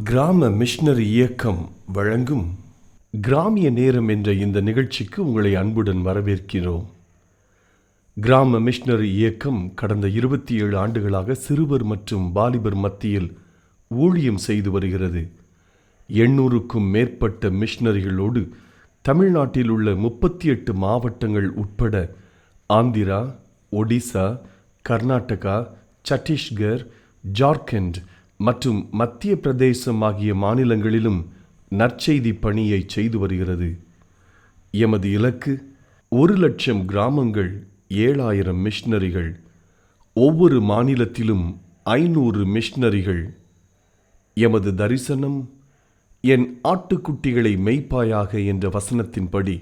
கிராம மிஷனரி இயக்கம் வழங்கும் கிராமிய நேரம் என்ற இந்த நிகழ்ச்சிக்கு உங்களை அன்புடன் வரவேற்கிறோம். கிராம மிஷனரி இயக்கம் கடந்த 27 ஆண்டுகளாக சிறுவர் மற்றும் வாலிபர் மத்தியில் ஊழியம் செய்து வருகிறது. 800க்கும் மேற்பட்ட மிஷனரிகளோடு தமிழ்நாட்டில் உள்ள 38 மாவட்டங்கள் உட்பட ஆந்திரா, ஒடிசா, கர்நாடகா, சத்தீஸ்கர், ஜார்க்கண்ட் மற்றும் மத்திய பிரதேசம் ஆகிய மாநிலங்களிலும் நற்செய்தி பணியை செய்து வருகிறது. எமது இலக்கு 1,00,000 கிராமங்கள், 7,000 மிஷனரிகள், ஒவ்வொரு மாநிலத்திலும் 500 மிஷனரிகள். எமது தரிசனம் என் ஆட்டுக்குட்டிகளை மேய்ப்பாயாக என்ற வசனத்தின்படி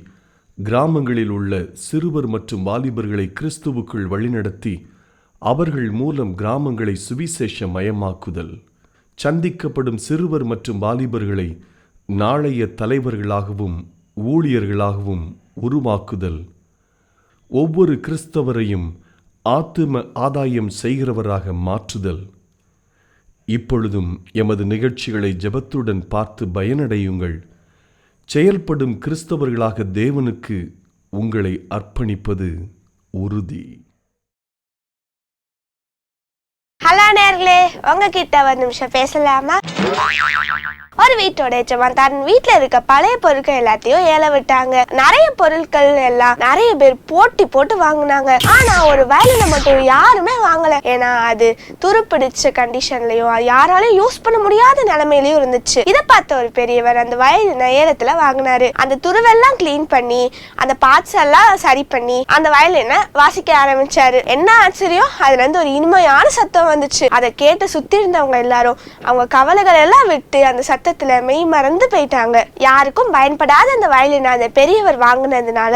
கிராமங்களில் உள்ள சிறுவர் மற்றும் வாலிபர்களை கிறிஸ்துவுக்குள் வழிநடத்தி அவர்கள் மூலம் கிராமங்களை சுவிசேஷ மயமாக்குதல், சந்திக்கப்படும் சிறுவர் மற்றும் வாலிபர்களை நாளைய தலைவர்களாகவும் ஊழியர்களாகவும் உருவாக்குதல், ஒவ்வொரு கிறிஸ்தவரையும் ஆத்தும ஆதாயம் செய்கிறவராக மாற்றுதல். இப்பொழுதும் எமது நிகழ்ச்சிகளை ஜெபத்துடன் பார்த்து பயனடையுங்கள். செயல்படும் கிறிஸ்தவர்களாக தேவனுக்கு உங்களை அர்ப்பணிப்பது உறுதி. ஹலோ நேர்களே, உங்ககிட்ட ஒரு நிமிஷம் பேசலாமா? ஒரு வீட்டோட எஜமான் தன் வீட்டுல இருக்க பழைய பொருட்கள் எல்லாத்தையும் ஏல விட்டாங்க. நிறைய பொருட்கள் எல்லாம் நிறைய பேர் போட்டி போட்டு வாங்கினாங்க. ஆனா ஒரு வயலின மட்டும் யாருமே வாங்கல. ஏன்னா அது துருப்பிடிச்ச கண்டிஷன்லயும் யாராலையும் யூஸ் பண்ண முடியாத நிலைமையிலயும் இருந்துச்சு. இதை பார்த்த ஒரு பெரியவர் அந்த வயலின ஏலத்துல வாங்கினாரு. அந்த துருவெல்லாம் கிளீன் பண்ணி அந்த பார்ட்ஸ் எல்லாம் சரி பண்ணி அந்த வயலின வாசிக்க ஆரம்பிச்சாரு. என்ன ஆச்சரியம், அதுல இருந்து ஒரு இனிமையான சத்தம் வந்துச்சு. அதை கேட்டு சுத்தி இருந்தவங்க எல்லாரும் அவங்க கவலைகள் எல்லாம் விட்டு அந்த சத்தத்துல மெய் மறந்து போயிட்டாங்க. யாருக்கும் பயன்படாத அந்த வயலினை அந்த பெரியவர் வாங்கினதுனால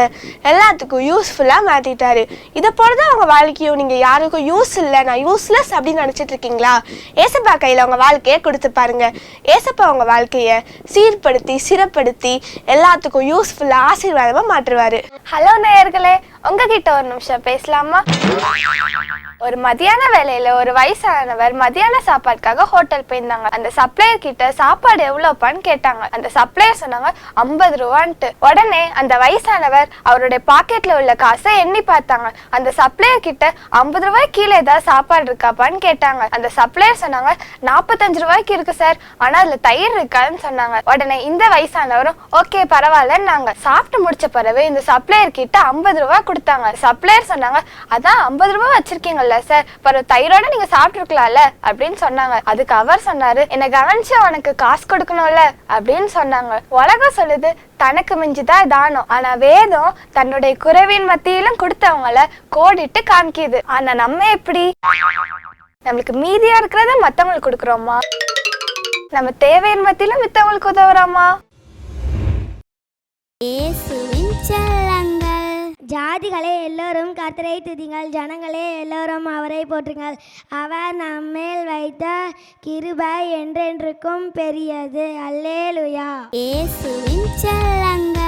எல்லாத்துக்கும் யூஸ்ஃபுல்லா மாத்திட்டாரு. இதை போலதான் அவங்க வாழ்க்கையும். நீங்க யாருக்கும் யூஸ் இல்லை, நான் யூஸ்லெஸ் அப்படின்னு நினைச்சிட்டு இருக்கீங்களா? ஏசப்பா கையில உங்க வாழ்க்கைய கொடுத்து பாருங்க. ஏசப்பா உங்க வாழ்க்கைய சீர்படுத்தி சிறப்படுத்தி எல்லாத்துக்கும் யூஸ்ஃபுல்லா ஆசீர்வாதமா மாற்றுவாரு. ஹலோ நேயர்களே, உங்ககிட்ட ஒரு நிமிஷம் பேசலாமா? ஒரு மதியான வேலையில ஒரு வயசானவர் மதியான சாப்பாடுக்காக ஹோட்டல் போயிருந்தாங்க. அந்த சப்ளையர் கிட்ட சாப்பாடு எவ்வளவுப்பான்னு கேட்டாங்க. அந்த சப்ளையர் சொன்னாங்க 50 ரூபான்ட்டு. உடனே அந்த வயசானவர் அவருடைய பாக்கெட்ல உள்ள காசை எண்ணி பார்த்தாங்க. அந்த சப்ளையர் கிட்ட 50 ரூபாய்க்கு கீழே ஏதாவது சாப்பாடு இருக்காப்பான்னு கேட்டாங்க. அந்த சப்ளையர் சொன்னாங்க 45 ரூபாய்க்கு இருக்கு சார், ஆனா அதுல தயிர் இருக்கான்னு சொன்னாங்க. உடனே இந்த வயசானவரும் ஓகே பரவாயில்லன்னாங்க. சாப்பிட்டு முடிச்ச பிறகு இந்த சப்ளையர் கிட்ட 50 ரூபாய் கொடுத்தாங்க. சப்ளையர் சொன்னாங்க அதான் 50 ரூபாய் வச்சிருக்கீங்க சார், பரவ தயிரோட நீங்க சாப்பிட்டுருக்கலாம்ல அப்படின்னு சொன்னாங்க. அதுக்கு அவர் சொன்னாரு, என்ன கவனிச்சு உனக்கு காசு கொடுக்கணும்ல அப்படின்னு சொன்னாங்க. உலகம் சொல்லுது தனக்கு மிஞ்சுதான் தானம், ஆனா வேதம் தன்னுடைய குறைவின் மத்தியிலும் கொடுத்தவங்கள கோடிட்டு காமிக்குது. ஆனா நம்ம எப்படி நம்மளுக்கு மீதியா இருக்கிறத மத்தவங்களுக்கு கொடுக்குறோமா? நம்ம தேவையின் மத்தியிலும் மித்தவங்களுக்கு உதவுறோமா? ஜாதிகளே எல்லோரும் கர்த்தரை துதிங்கள், ஜனங்களே எல்லோரும் அவரை போற்றுங்கள். அவர் நம்மேல் வைத்த கிருபை என்றென்றுக்கும் பெரியது. அல்லேலூயா. இயேசுவின் செல்லங்கள்.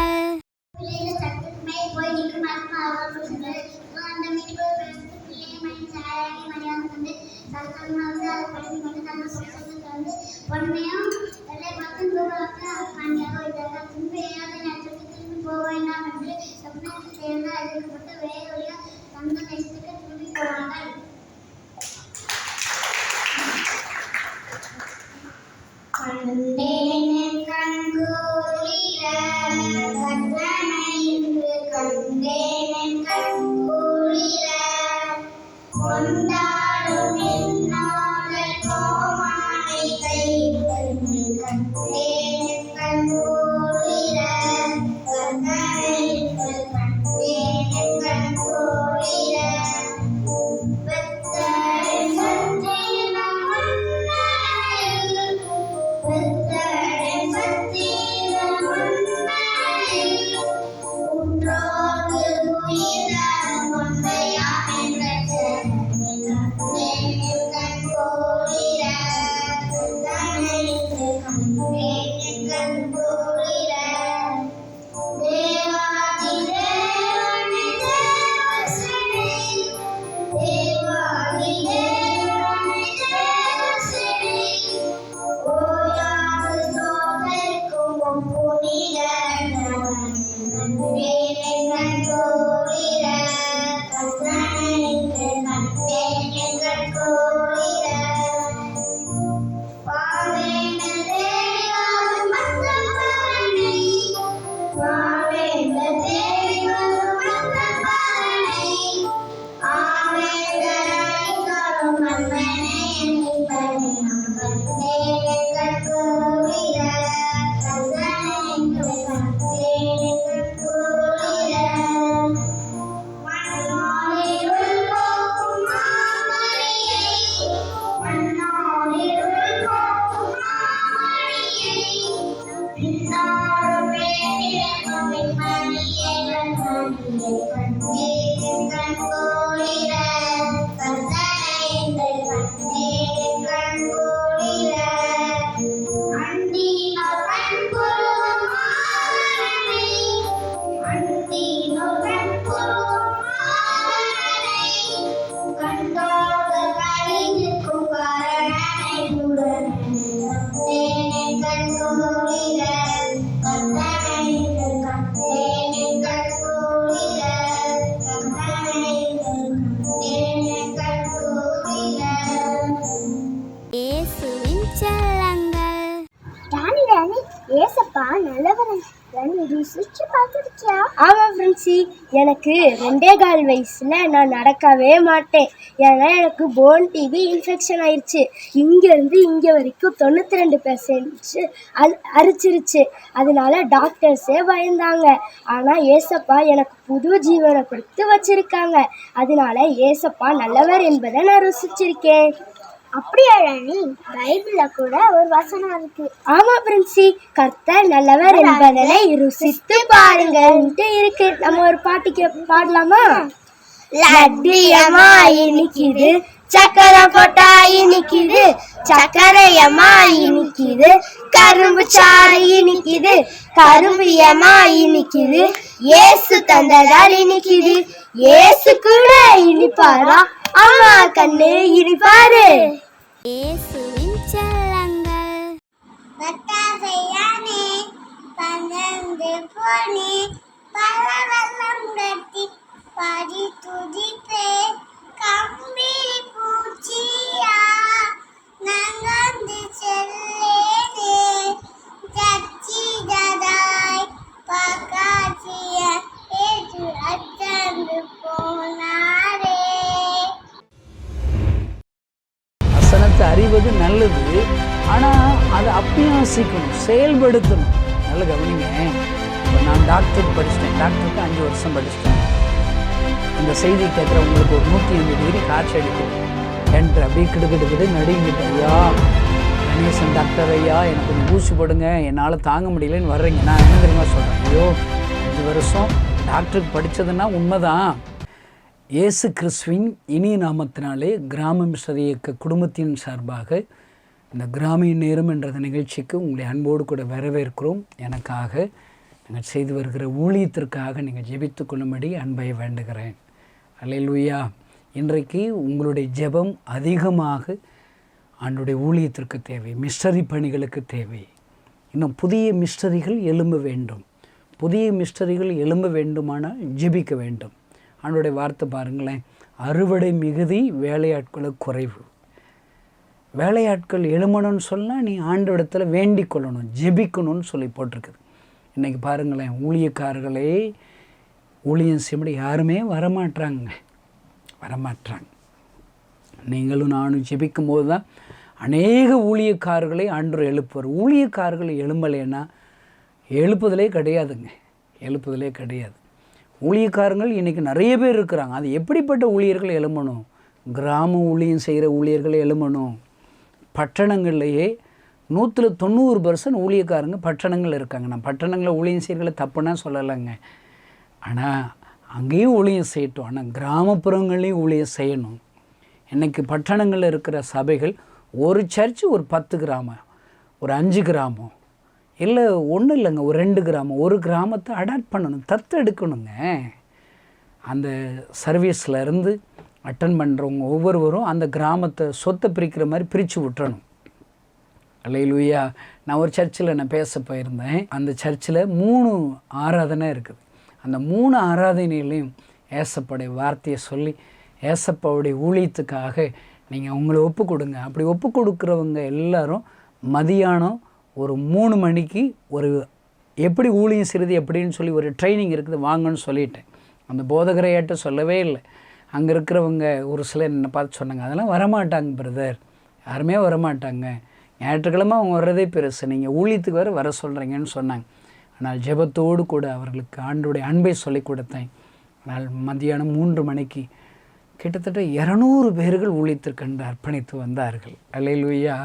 ஏசப்பா நல்லவரன் ருசிச்சு பார்த்துருக்கியா? ஆமாம் ஃப்ரெண்ட்ஸி, எனக்கு 2.25 வயசுல நான் நடக்கவே மாட்டேன். ஏன்னா எனக்கு போன் டிவி இன்ஃபெக்ஷன் ஆயிடுச்சு. இங்கேருந்து இங்கே வரைக்கும் 92% அரிச்சிருச்சு. அதனால டாக்டர்ஸே பயந்தாங்க. ஆனால் ஏசப்பா எனக்கு புது ஜீவனை கொடுத்து வச்சிருக்காங்க. அதனால ஏசப்பா நல்லவர் என்பதை நான் ருசிச்சிருக்கேன். அப்படியா ராணி? பைபிள்ல கூட ஒரு வசனம் இருக்கு. ஆமா பிரின்சி, கர்த்தர் நல்லவர் என்பதனை ருசித்து பாருங்கன்ட்டு இருக்கு. நம்ம ஒரு பாட்டுக்கு பாடலாமா? லட்டியமா இனிக்குது, சக்கரை போட்டா இனிக்குது, சக்கரையமா இனிக்குது, கரும்பு சாறு இனிக்குது, கரும்பியமா இனிக்குது, ஏசு தந்ததால் இனிக்குது. ஏசு கூட இனிப்பாரா? அம்மா கண்ணு இனிப்பாரு. ஏசுவின் செல்லங்கள் பட்டாசையானே பந்தந்து போனே பலவெல்லாம் கட்டி பாடி துதிப்பே கம்பி பூச்சியா நங்கந்து செல்லேனே சச்சி ததாய் பகாச்சிய ஏற்று அச்சந்து போனாரே. வசனத்தை அறிவது நல்லது, ஆனால் அதை அபியாசிக்கணும், செயல்படுத்தணும். நல்ல கவனிங்க. இப்போ நான் டாக்டருக்கு படிச்சிட்டேன், டாக்டருக்கு 5 வருஷம் படிச்சிட்டேன். இந்த செய்தி கேட்குற உங்களுக்கு ஒரு 150 டிகிரி காய்ச்சி அடிக்கும் என்று அப்படியே கிடுக்கிட்டு நடுங்கிட்டு, ஐயா கணேசன் டாக்டர் ஐயா எனக்கு கொஞ்சம் ஊசி போடுங்க, என்னால் தாங்க முடியலன்னு வர்றீங்க. நான் என்ன தெரியுமா சொல்கிறேன்? ஐயோ 5 வருஷம் டாக்டருக்கு படித்ததுன்னா உண்மைதான். இயேசு கிறிஸ்துவின் இனிய நாமத்தினாலே கிராம மிஷனரி இயக்க குடும்பத்தின் சார்பாக இந்த கிராமிய நேரம் என்ற நிகழ்ச்சிக்கு உங்களை அன்போடு கூட வரவேற்கிறோம். எனக்காக நீங்கள் செய்து வருகிற ஊழியத்திற்காக நீங்கள் ஜெபித்து கொள்ளும்படி அன்பை வேண்டுகிறேன். அல்லேலூயா. இன்றைக்கு உங்களுடைய ஜெபம் அதிகமாக ஆண்டுடைய ஊழியத்திற்கு தேவை, மிஷனரி பணிகளுக்கு தேவை. இன்னும் புதிய மிஷனரிகள் எழும்ப வேண்டும். புதிய மிஷனரிகள் எழும்ப வேண்டுமானால் ஜெபிக்க வேண்டும். ஆண்டோடைய வார்த்தை பாருங்களேன், அறுவடை மிகுதி வேலையாட்களுக்கு குறைவு. வேலையாட்கள் எழுமணும்னு சொன்னால் நீ ஆண்டோடத்தில் வேண்டிக் கொள்ளணும், ஜெபிக்கணும்னு சொல்லி போட்டிருக்குது. இன்றைக்கி பாருங்களேன், ஊழியக்காரர்களே ஊழியம் செய்ய யாருமே வரமாட்டாங்க. நீங்களும் நானும் ஜெபிக்கும் போது தான் அநேக ஊழியக்காரர்களை ஆண்டவர் எழுப்புவார். ஊழியக்காரர்கள் எழும்பலைன்னா எழுப்புதலே கிடையாது. ஊழியக்காரங்கள் இன்றைக்கி நிறைய பேர் இருக்கிறாங்க. அது எப்படிப்பட்ட ஊழியர்கள் எழும்பணும்? கிராம ஊழியம் செய்கிற ஊழியர்கள் எழும்பணும். பட்டணங்கள்லேயே 190% ஊழியக்காரங்க பட்டணங்கள் இருக்காங்க. நான் பட்டணங்களில் ஊழியம் செய்கிறத தப்புன்னா சொல்லலைங்க, ஆனால் அங்கேயும் ஊழியம் செய்யட்டும். ஆனால் கிராமப்புறங்கள்லேயும் ஊழியம் செய்யணும். இன்றைக்கி பட்டணங்களில் இருக்கிற சபைகள் ஒரு சர்ச்சு ஒரு 10 கிராமம், ஒரு 5 கிராமம், இல்லை ஒன்றும் இல்லைங்க, ஒரு 2 கிராமம், ஒரு கிராமத்தை அடாப்ட் பண்ணணும், தத்தெடுக்கணுங்க. அந்த சர்வீஸில் இருந்து அட்டன் பண்ணுறவங்க ஒவ்வொருவரும் அந்த கிராமத்தை சொத்தை பிரிக்கிற மாதிரி பிரித்து விட்டுறணும். அல்லேலூயா. நான் ஒரு சர்ச்சில் பேச போயிருந்தேன். அந்த சர்ச்சில் 3 ஆராதனை இருக்குது. அந்த 3 ஆராதனையிலையும் ஏசப்பாவுடைய வார்த்தையை சொல்லி ஏசப்பாவுடைய ஊழியத்துக்காக நீங்கள் உங்களை ஒப்பு கொடுங்க. அப்படி ஒப்பு கொடுக்குறவங்க எல்லாரும் மதியானம் ஒரு 3 மணிக்கு ஒரு எப்படி ஊழியம் செய்கிறது எப்படின்னு சொல்லி ஒரு ட்ரைனிங் இருக்குது, வாங்கன்னு சொல்லிட்டேன். அந்த போதகரையாட்ட சொல்லவே இல்லை. அங்கே இருக்கிறவங்க ஒரு சிலர் என்னை பார்த்து சொன்னாங்க, அதெல்லாம் வரமாட்டாங்க பிரதர், யாருமே வரமாட்டாங்க, ஞாயிற்றுக்கிழமை அவங்க வர்றதே பெருசு, நீங்கள் ஊழியத்துக்கு வர சொல்கிறீங்கன்னு சொன்னாங்க. ஆனால் ஜெபத்தோடு கூட அவர்களுக்கு ஆண்டோடைய அன்பை சொல்லிக் கொடுத்தேன். ஆனால் மதியானம் 3 மணிக்கு கிட்டத்தட்ட 200 பேர்கள் ஊழியத்திற்கென்று அர்ப்பணித்து வந்தார்கள். அல்லேலூயா.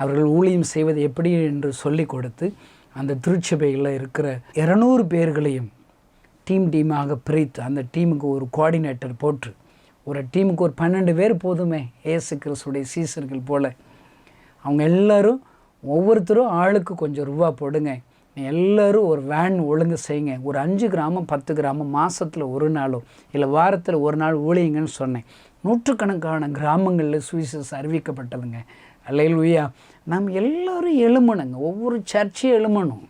அவர்கள் ஊழியம் செய்வது எப்படி என்று சொல்லி கொடுத்து அந்த திருச்சபையில் இருக்கிற 200 பேர்களையும் டீமாக பிரித்து அந்த டீமுக்கு ஒரு கோஆர்டினேட்டர் போட்டு ஒரு டீமுக்கு ஒரு 12 பேர் போதுமே, இயேசு கிறிஸ்துடைய சீசர்கள் போல். அவங்க எல்லோரும் ஒவ்வொருத்தரும் ஆளுக்கு கொஞ்சம் ரூபா போடுங்க, எல்லோரும் ஒரு வேன் ஒழுங்கு செய்யுங்க, ஒரு 5 கிராமம் 10 கிராமம் மாதத்தில் ஒரு நாளோ இல்லை வாரத்தில் ஒரு நாள் ஊழியங்கன்னு சொன்னேன். நூற்றுக்கணக்கான கிராமங்களில் சுவிசேஷம் அறிவிக்கப்பட்டதுங்க. அல்லேலூயா. நாம் எல்லோரும் எழுமணுங்க, ஒவ்வொரு சர்ச்சையும் எழுமணும்,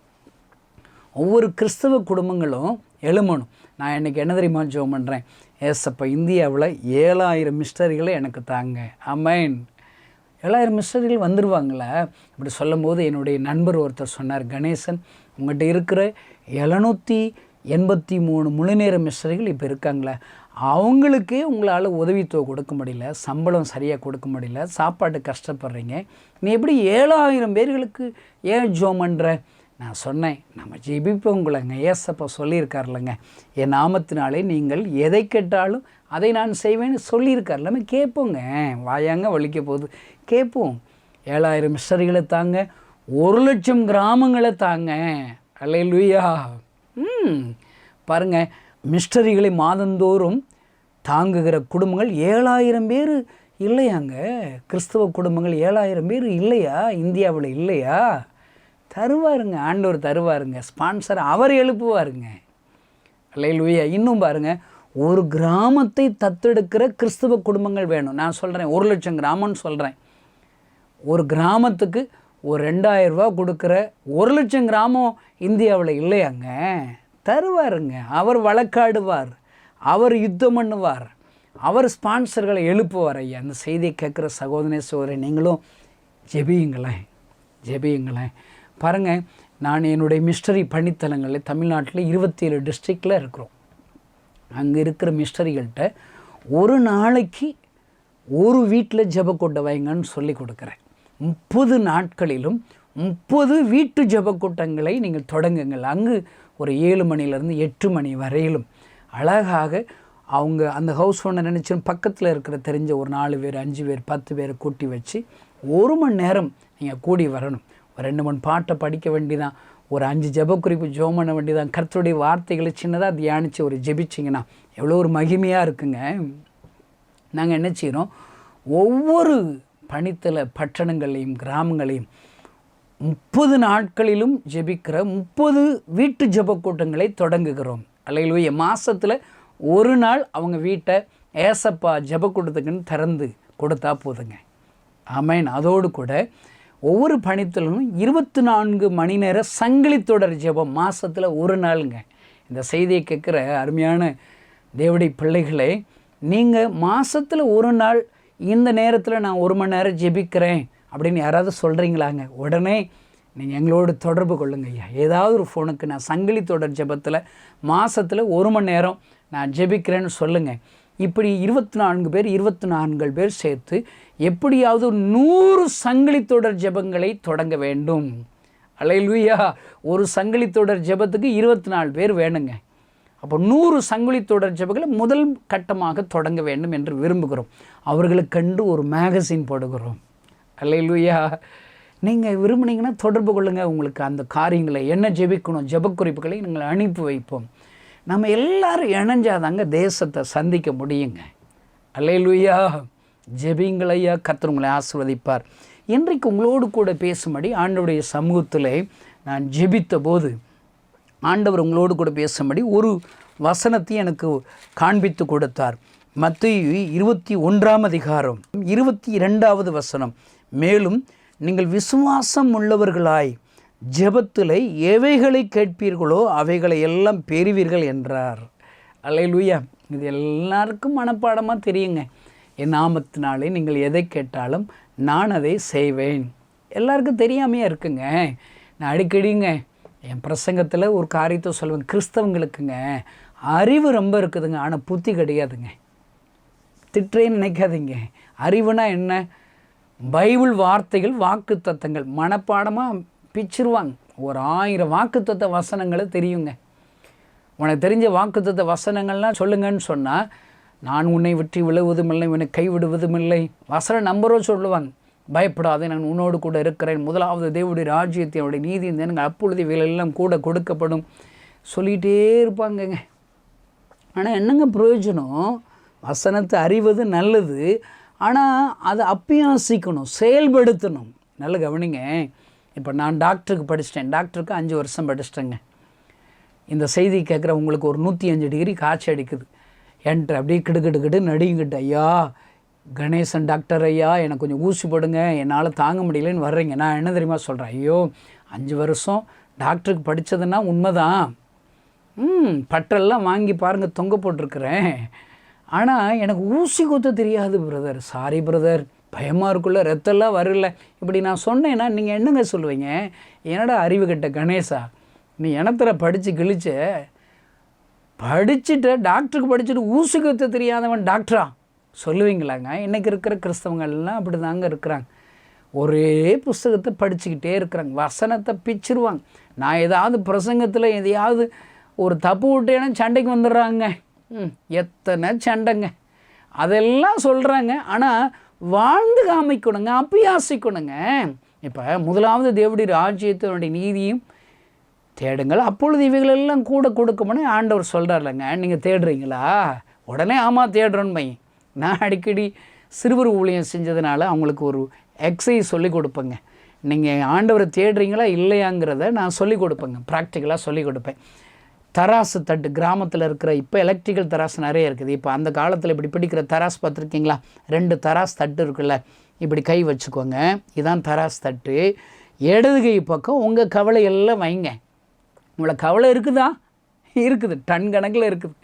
ஒவ்வொரு கிறிஸ்தவ குடும்பங்களும் எழுமணும். நான் இன்றைக்கி என்ன தெரியுமா ஜெபம் பண்ணுறேன், ஏசப்பா இந்தியாவில் 7000 மிஸ்டரிகளை எனக்கு தாங்க. ஆமென். 7000 மிஸ்டரிகள் வந்துடுவாங்களா? இப்படி சொல்லும்போது என்னுடைய நண்பர் ஒருத்தர் சொன்னார், கணேசன் உங்கள்கிட்ட இருக்கிற 783 முழுநேர மிஸ்டரிகள் இப்போ இருக்காங்களே, அவங்களுக்கே உங்களால் உதவித்தொகை கொடுக்க முடியல, சம்பளம் சரியாக கொடுக்க முடியல, சாப்பாட்டு கஷ்டப்படுறீங்க, நீ எப்படி 7000 பேர்களுக்கு ஏன் ஜெபம் பண்ணுற? நான் சொன்னேன், நம்ம ஜெபிப்போங்களேங்க, ஏசப்பா சொல்லியிருக்கார்லங்க, என் நாமத்தினாலே நீங்கள் எதை கேட்டாலும் அதை நான் செய்வேன்னு சொல்லியிருக்கார். நம்ம கேட்போங்க, வாயாங்க வலிக்க போகுது, கேட்போம். 7000 மிஸ்டரிகளை தாங்க, 1,00,000 கிராமங்களை தாங்க. அல்லேலூயா. பாருங்கள், மிஸ்டரிகளை மாதந்தோறும் தாங்குகிற குடும்பங்கள் 7000 பேர் இல்லையாங்க. கிறிஸ்தவ குடும்பங்கள் 7000 பேர் இல்லையா? இந்தியாவில் இல்லையா? தருவாருங்க, ஆண்டவர் தருவாருங்க, ஸ்பான்சர் அவர் எழுப்புவாருங்க. அல்லேலூயா. இன்னும் பாருங்கள், ஒரு கிராமத்தை தத்தெடுக்கிற கிறிஸ்தவ குடும்பங்கள் வேணும். நான் சொல்கிறேன் 1,00,000 கிராமம்னு சொல்கிறேன். ஒரு கிராமத்துக்கு ஒரு 2000 ரூபா கொடுக்குற 1,00,000 கிராமம் இந்தியாவில் இல்லையாங்க? தருவாருங்க, அவர் வழக்காடுவார், அவர் யுத்தம் பண்ணுவார், அவர் ஸ்பான்சர்களை எழுப்புவார். ஐயா, அந்த செய்தியை கேட்குற சகோதரனே சகோதரி, நீங்களும் ஜெபியுங்களேன், ஜெபியுங்களேன். பாருங்கள், நான் என்னுடைய மிஸ்டரி பணித்தலங்களில் தமிழ்நாட்டில் 27 டிஸ்ட்ரிக்டில் இருக்கிறோம். அங்கே இருக்கிற மிஸ்டரிகள்கிட்ட ஒரு நாளைக்கு ஒரு வீட்டில் ஜெபக்கூட்ட வைங்கன்னு சொல்லி கொடுக்குறேன். 30 நாட்களிலும் 30 வீட்டு ஜெபக்கூட்டங்களை நீங்கள் தொடங்குங்கள். அங்கு ஒரு 7 மணிலேருந்து 8 மணி வரையிலும் அழகாக அவங்க அந்த ஹவுஸ் ஓனர் நினச்சி பக்கத்தில் இருக்கிற தெரிஞ்ச ஒரு 4 பேர் 5 பேர் 10 பேரை கூட்டி வச்சு 1 மணி நேரம் நீங்கள் கூடி வரணும். ஒரு 2 மணி பாட்டை படிக்க வேண்டிதான், ஒரு 5 ஜெபக்குறிப்பு ஜெபம் பண்ண வேண்டியதான், கர்த்தருடைய வார்த்தைகளை சின்னதாக தியானித்து ஒரு ஜெபிச்சிங்கன்னா எவ்வளோ ஒரு மகிமையாக இருக்குங்க. நாங்கள் என்ன செய்கிறோம், ஒவ்வொரு பணித்தல பட்டணங்களையும் கிராமங்களையும் 30 நாட்களிலும் ஜெபிக்கிற 30 வீட்டு ஜெபக்கூட்டங்களை தொடங்குகிறோம். அல்லேலூயா. மாதத்தில் ஒரு நாள் அவங்க வீட்டை ஏசப்பா ஜெபக்கூட்டத்துக்குன்னு திறந்து கொடுத்தா போதுங்க. ஆமென். அதோடு கூட ஒவ்வொரு பணித்தலும் 24 மணி நேர சங்கிலி தொடர் ஜெபம் மாதத்தில் ஒரு நாளுங்க. இந்த செய்தியை கேட்குற அருமையான தேவனுடைய பிள்ளைகளே, நீங்கள் மாதத்தில் ஒரு நாள் இந்த நேரத்தில் நான் 1 மணி நேரம் ஜெபிக்கிறேன் அப்படின்னு யாராவது சொல்கிறீங்களாங்க? உடனே நீங்கள் எங்களோடு தொடர்பு கொள்ளுங்க ஐயா. ஏதாவது ஒரு ஃபோனுக்கு நான் சங்கிலி தொடர் ஜெபத்தில் மாதத்தில் 1 மணி நேரம் நான் ஜெபிக்கிறேன்னு சொல்லுங்கள். இப்படி 24 பேர் சேர்த்து எப்படியாவது 100 சங்கிலி தொடர் ஜெபங்களை தொடங்க வேண்டும். அல்லேலூயா. ஒரு சங்கிலி தொடர் ஜெபத்துக்கு 24 பேர் வேணுங்க. அப்போ 100 சங்கிலி தொடர் ஜெபங்களை முதல் கட்டமாக தொடங்க வேண்டும் என்று விரும்புகிறோம். அவர்களுக்கென்று ஒரு மேகசின் போடுகிறோம். அல்லேலூயா. நீங்கள் விரும்புனீங்கன்னா தொடர்பு கொள்ளுங்கள். உங்களுக்கு அந்த காரியங்களை என்ன ஜெபிக்கணும் ஜெபக்குறிப்புகளை நீங்கள் அனுப்பி வைப்போம். நம்ம எல்லாரும் இணைஞ்சாதாங்க தேசத்தை சந்திக்க முடியுங்க. அல்லேலூயா. ஜெபிங்களையா, கர்த்தர் உங்களை ஆசீர்வதிப்பார். இன்றைக்கு உங்களோடு கூட பேசும்படி ஆண்டவருடைய சமூகத்தில் நான் ஜெபித்த போது ஆண்டவர் உங்களோடு கூட பேசும்படி ஒரு வசனத்தை எனக்கு காண்பித்து கொடுத்தார். மத்தேயு 21ஆம் அதிகாரம் 22வது வசனம். மேலும் நீங்கள் விசுவாசம் உள்ளவர்களாய் ஜெபத்தில் எவைகளை கேட்பீர்களோ அவைகளை எல்லாம் பெறுவீர்கள் என்றார். அல்லேலூயா. இது எல்லாருக்கும் மனப்பாடமாக தெரியுங்க. என் நாமத்தினாலே நீங்கள் எதை கேட்டாலும் நான் அதை செய்வேன். எல்லாருக்கும் தெரியாமையாக இருக்குங்க. நான் அடிக்கடிங்க என் பிரசங்கத்தில் ஒரு காரியத்தை சொல்லுவேன். கிறிஸ்தவங்களுக்குங்க அறிவு ரொம்ப இருக்குதுங்க, ஆனால் புத்தி கிடையாதுங்க. திட்டேன்னு நினைக்காதீங்க. அறிவுனா என்ன? பைபிள் வார்த்தைகள் வாக்கு தத்தங்கள் மனப்பாடமாக பிச்சிருவாங்க. ஒரு 1000 வாக்குத்தத்த வசனங்களை தெரியுங்க. உனக்கு தெரிஞ்ச வாக்குத்தத்த வசனங்கள்லாம் சொல்லுங்கன்னு சொன்னால், நான் உன்னை விட்டு விழுவதும் இல்லை, உன்னை கைவிடுவதும் இல்லை, வசன நம்பரோ சொல்லுவாங்க. பயப்படாதே, நான் உன்னோடு கூட இருக்கிறேன், முதலாவது தேவனுடைய ராஜ்யத்தை அவருடைய நீதி இருந்தேன், அப்பொழுது இவைகளெல்லாம் கூட கொடுக்கப்படும் சொல்லிகிட்டே இருப்பாங்கங்க. ஆனால் என்னங்க பிரயோஜனம்? வசனத்தை அறிவது நல்லது, ஆனால் அதை அப்பியாசிக்கணும், செயல்படுத்தணும். நல்ல கவனிங்க. இப்போ நான் டாக்டருக்கு படிச்சிட்டேன், டாக்டருக்கு 5 வருஷம் படிச்சிட்டேங்க. இந்த செய்தி கேட்குற உங்களுக்கு ஒரு 105 டிகிரி காய்ச்சி அடிக்குது, என்கிட்ட அப்படியே கிடுக்கிட்டு நடிங்கிட்டு, ஐயா கணேசன் டாக்டர் ஐயா எனக்கு கொஞ்சம் ஊசி போடுங்க, என்னால் தாங்க முடியலன்னு வர்றீங்க. நான் என்ன தெரியுமா சொல்கிறேன், ஐயோ 5 வருஷம் டாக்டருக்கு படித்ததுன்னா உண்மைதான், பட்டெல்லாம் வாங்கி பாருங்கள் தொங்க போட்டிருக்கிறேன், ஆனால் எனக்கு ஊசி குத்த தெரியாது பிரதர், சாரி பிரதர், பயமாக இருக்குள்ள, ரத்தெல்லாம் வரல. இப்படி நான் சொன்னேன்னா நீங்கள் என்னங்க சொல்லுவீங்க? என்னடா அறிவு கட்ட கணேசா, நீ இனத்தில் படித்து கிழிச்ச, படிச்சுட்டு டாக்டருக்கு படிச்சுட்டு ஊசி குத்த தெரியாதவன் டாக்டரா சொல்லுவீங்களாங்க? இன்றைக்கி இருக்கிற கிறிஸ்தவங்கள்லாம் அப்படி தாங்க இருக்கிறாங்க. ஒரே புஸ்தகத்தை படிச்சுக்கிட்டே இருக்கிறாங்க, வசனத்தை பிச்சிருவாங்க. நான் ஏதாவது பிரசங்கத்தில் எதையாவது ஒரு தப்பு விட்டேன்னா சண்டைக்கு வந்துடுறாங்க. எத்தனை சண்டைங்க, அதெல்லாம் சொல்கிறாங்க. ஆனால் வாழ்ந்து காமிக்கணுங்க, அப்பியாசிக்கணுங்க. இப்போ முதலாவது தேவனுடைய ராஜ்யத்தினுடைய நீதியும் தேடுங்கள், அப்பொழுது இவைகளெல்லாம் கூட கொடுக்கும்னு ஆண்டவர் சொல்கிறார்லங்க. நீங்கள் தேடுறீங்களா? உடனே ஆமாம் தேடுறோன்னு. நான் அடிக்கடி சிறுவர் ஊழியம் செஞ்சதுனால அவங்களுக்கு ஒரு எக்ஸசைஸ் சொல்லி கொடுப்பேங்க. நீங்கள் ஆண்டவரை தேடுறீங்களா இல்லையாங்கிறத நான் சொல்லிக் கொடுப்பேங்க, ப்ராக்டிக்கலாக சொல்லிக் கொடுப்பேன். தராசு தட்டு கிராமத்தில் இருக்கிற, இப்போ எலக்ட்ரிக்கல் தராசு நிறைய இருக்குது. இப்போ அந்த காலத்தில் இப்படி பிடிக்கிற தராசு பார்த்துருக்கீங்களா? 2 தராசு தட்டு இருக்குல்ல, இப்படி கை வச்சுக்கோங்க, இதுதான் தராசு தட்டு. இடது கை பக்கம் உங்கள் கவலையெல்லாம் வைங்க. உங்களை கவலை இருக்குதா? இருக்குது, டன் கணக்கில் இருக்குது.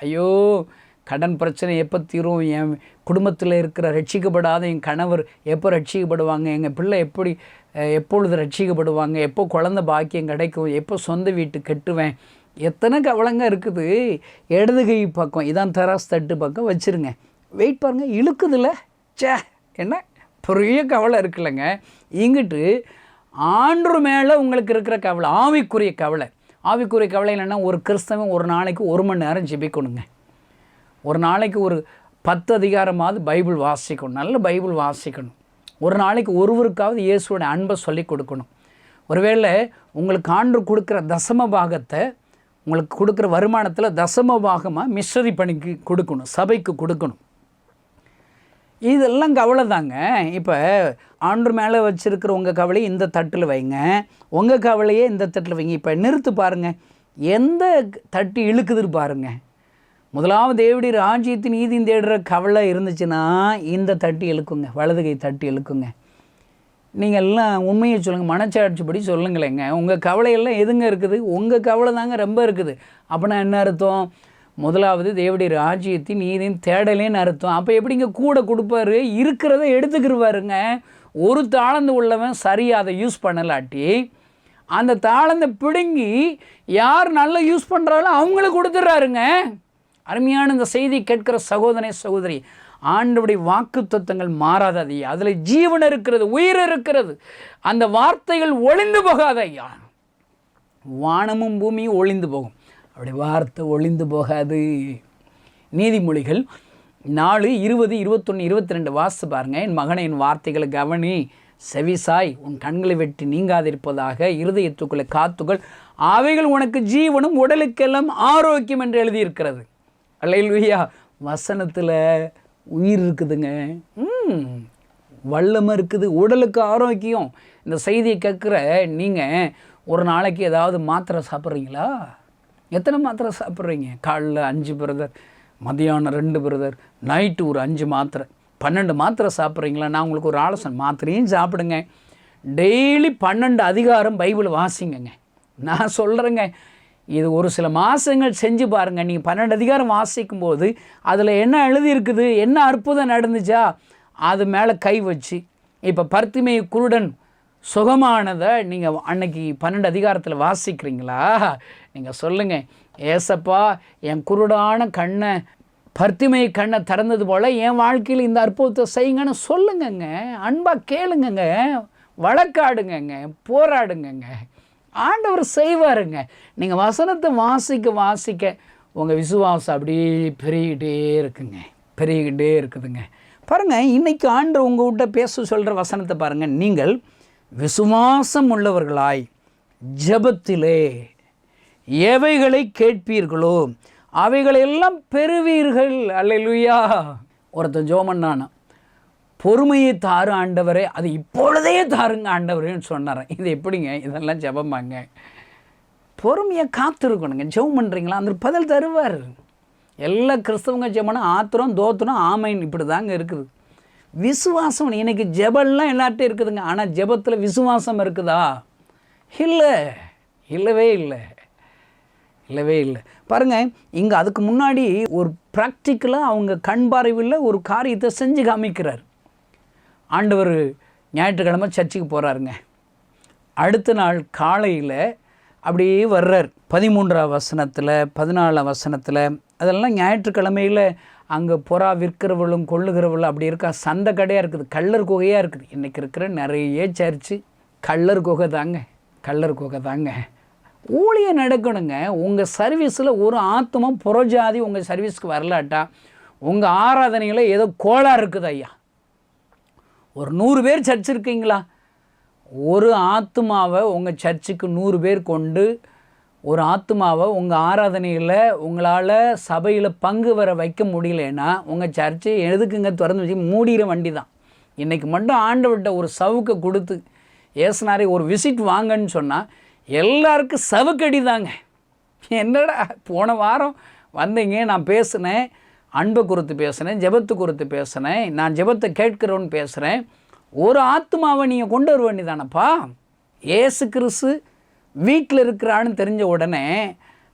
ஐயோ கடன் பிரச்சனை எப்போ தீரும், என் குடும்பத்தில் இருக்கிற ரட்சிக்கப்படாத என் கணவர் எப்போ ரட்சிக்கப்படுவாங்க, எங்கள் பிள்ளை எப்பொழுது ரட்சிக்கப்படுவாங்க, எப்போ குழந்தை பாக்கியம் கிடைக்கும், எப்போ சொந்த வீட்டு கட்டுவேன், எத்தனை கவலைங்க இருக்குது. இடது கை பக்கம் இதான் தராசு தட்டு பக்கம் வச்சுருங்க. வெயிட் பாருங்கள், இழுக்குதுல்ல, சே என்ன பெரிய கவலை இருக்குல்லங்க. இங்கிட்டு ஆண்டு மேலே உங்களுக்கு இருக்கிற கவலை, ஆவிக்குரிய கவலை. ஆவிக்குரிய கவலை இல்லைன்னா ஒரு கிறிஸ்தவன் ஒரு நாளைக்கு 1 மணி நேரம் ஜெபிக்கணுங்க. ஒரு நாளைக்கு ஒரு 10 அதிகாரமாவது பைபிள் வாசிக்கணும், நல்ல பைபிள் வாசிக்கணும். ஒரு நாளைக்கு ஒருவருக்காவது இயேசுவோட அன்பை சொல்லி கொடுக்கணும். ஒருவேளை உங்களுக்கு ஆண்டு கொடுக்குற தசம பாகத்தை, உங்களுக்கு கொடுக்குற வருமானத்தில் தசம பாகமாக மிஷனரி பணிக்கு கொடுக்கணும், சபைக்கு கொடுக்கணும். இதெல்லாம் கவலை தாங்க. இப்போ ஆண்டு மேலே வச்சுருக்கிற உங்கள் கவலையை இந்த தட்டில் வைங்க, உங்கள் கவலையே இந்த தட்டில் வைங்க. இப்போ நிறுத்து பாருங்கள், எந்த தட்டு இழுக்குதுன்னு பாருங்கள். முதலாவது தேவனுடைய ராஜ்யத்தின் நீதியும் தேடுற கவலை இருந்துச்சுன்னா இந்த தட்டி இழுக்குங்க, வலது கை தட்டி இழுக்குங்க. நீங்கள் எல்லாம் உண்மையை சொல்லுங்கள், மனச்சாட்சிப்படி சொல்லுங்களேங்க. உங்கள் கவலையெல்லாம் எதுங்க இருக்குது? உங்கள் கவலை தாங்க ரொம்ப இருக்குது. அப்படின்னா என்ன அர்த்தம்? முதலாவது தேவனுடைய ராஜ்யத்தின் நீதியும் தேடலேன்னு அர்த்தம். அப்போ எப்படிங்க கூட கொடுப்பாரு? இருக்கிறத எடுத்துக்கிடுவாருங்க. ஒரு தாளந்து உள்ளவன் சரியாக அதை யூஸ் பண்ணலாட்டி அந்த தாளந்தை பிடுங்கி யார் நல்லா யூஸ் பண்ணுறாலோ அவங்களுக்கு கொடுத்துட்றாருங்க. அருமையான இந்த செய்தி கேட்கிற சகோதரனே சகோதரி, ஆண்டவருடைய வாக்கு தத்தங்கள் மாறாதது, அதில் ஜீவன் இருக்கிறது, உயிர் இருக்கிறது. அந்த வார்த்தைகள் ஒளிந்து போகாத ஐயா. வானமும் பூமியும் ஒளிந்து போகும், அப்படி வார்த்தை ஒளிந்து போகாது. நீதிமொழிகள் 4, 20, 21, 22 வாசித்து பாருங்க. என் மகனை, என் வார்த்தைகளை கவனி, செவிசாய், உன் கண்களை வெட்டி நீங்காதிருப்பதாக இருதயத்துக்குள்ளே காத்துக்கள், அவைகள் உனக்கு ஜீவனும் உடலுக்கெல்லாம் ஆரோக்கியம் என்று எழுதியிருக்கிறது. அல்லேலூயா. வசனத்தில் உயிர் இருக்குதுங்க, வல்லமை இருக்குது, உடலுக்கு ஆரோக்கியம். இந்த செய்தியை கேட்குற நீங்கள் ஒரு நாளைக்கு ஏதாவது மாத்திரை சாப்பிட்றீங்களா? எத்தனை மாத்திரை சாப்பிட்றீங்க? காலைல 5 பிரதர், மதியானம் 2 பிரதர், நைட்டு ஒரு 5 மாத்திரை, 12 மாத்திரை சாப்பிட்றீங்களா? நான் உங்களுக்கு ஒரு ஆலோசனை, மாத்திரையும் சாப்பிடுங்க, டெய்லி 12 அதிகாரம் பைபிள் வாசிங்கங்க. நான் சொல்கிறேங்க, இது ஒரு சில மாதங்கள் செஞ்சு பாருங்கள். நீங்கள் 12 அதிகாரம் வாசிக்கும்போது அதில் என்ன எழுதியிருக்குது, என்ன அற்புதம் நடந்துச்சா அது மேலே கை வச்சு, இப்போ பர்த்திமை குருடன் சுகமானதை நீங்கள் அன்னைக்கு 12 அதிகாரத்தில் வாசிக்கிறீங்களா? நீங்கள் சொல்லுங்கள், ஏசப்பா என் குருடான கண்ணை, பர்த்திமை கண்ணை திறந்தது போல் என் வாழ்க்கையில் இந்த அற்புதத்தை செய்யுங்கன்னு சொல்லுங்கங்க. அன்பாக கேளுங்கங்க, வழக்காடுங்கங்க, போராடுங்கங்க. ஆண்டவர் செய்வாருங்க. நீங்கள் வசனத்தை வாசிக்க வாசிக்க உங்கள் விசுவாசம் அப்படியே பெருகிட்டே இருக்குதுங்க. பாருங்கள், இன்றைக்கி ஆண்டவர் உங்கள்கிட்ட பேச சொல்கிற வசனத்தை பாருங்கள். நீங்கள் விசுவாசம் உள்ளவர்களாய் ஜெபத்திலே எவைகளை கேட்பீர்களோ அவைகளெல்லாம் பெறுவீர்கள். அல்லேலூயா. ஒருத்தன் ஜோமன்னானா, பொறுமையை தாரு ஆண்டவரே, அது இப்பொழுதே தாருங்க ஆண்டவரேன்னு சொன்னாரன். இது எப்படிங்க? இதெல்லாம் ஜெபமாங்க. பொறுமையாக காத்திருக்கணுங்க. ஜெபம் பண்ணுறீங்களா, அந்த பதில் தருவார். எல்லா கிறிஸ்தவங்க ஜெபம்னா ஆத்திரம் தோத்திரம் ஆமைன் இப்படி தாங்க இருக்குது. விசுவாசம் இன்றைக்கி ஜெபம்லாம் எல்லார்ட்டும் இருக்குதுங்க. ஆனால் ஜெபத்தில் விசுவாசம் இருக்குதா? இல்லை, இல்லவே இல்லை, இல்லவே இல்லை. பாருங்கள், இங்கே அதுக்கு முன்னாடி ஒரு ப்ராக்டிக்கலாக அவங்க கண் பார்வையில் ஒரு காரியத்தை செஞ்சு காமிக்கிறார். ஆண்டவர் ஞாயிற்றுக்கிழமை சர்ச்சுக்கு போகிறாருங்க. அடுத்த நாள் காலையில் அப்படியே வர்றார். 13ஆம் வசனத்தில் 14ஆம் வசனத்தில் அதெல்லாம் ஞாயிற்றுக்கிழமையில் அங்கே புறா விற்கிறவளும் கொள்ளுகிறவளும் அப்படி இருக்கா, சந்தை கடையாக இருக்குது, கள்ளர் குகையாக இருக்குது. இன்றைக்கி இருக்கிற நிறைய சர்ச்சு கள்ளர் குகை தாங்க, கள்ளர் குகை தாங்க. ஊழியம் நடக்கணுங்க. உங்கள் சர்வீஸில் ஒரு ஆத்மம் புறஜாதி உங்கள் சர்வீஸ்க்கு வரலாட்டா உங்கள் ஆராதனையில் ஏதோ கோளாறு இருக்குது ஐயா. ஒரு 100 பேர் சர்ச் இருக்கீங்களா, ஒரு ஆத்மாவை உங்கள் சர்ச்சுக்கு 100 பேர் கொண்டு ஒரு ஆத்மாவை உங்கள் ஆராதனையில் உங்களால் சபையில் பங்கு வர வைக்க முடியலன்னா உங்கள் சர்ச்சு எதுக்குங்க திறந்து வச்சு மூடிகிற வண்டி தான். இன்றைக்கி மட்டும் ஆண்டவர்கிட்ட ஒரு சவுக்கை கொடுத்து ஏசுனாரே ஒரு விசிட் வாங்கன்னு சொன்னால் எல்லாருக்கும் சவுக்கடி தாங்க. என்னடா போன வாரம் வந்தீங்க, நான் பேசினேன், அன்பை குறித்து பேசுகிறேன், ஜெபத்து குறித்து பேசுகிறேன், நான் ஜெபத்தை கேட்கிறோன்னு பேசுகிறேன், ஒரு ஆத்மாவை நீங்கள் கொண்டு வர வேண்டியதானப்பா. ஏசு கிறிஸ்து வீட்டில் இருக்கிறான்னு தெரிஞ்ச உடனே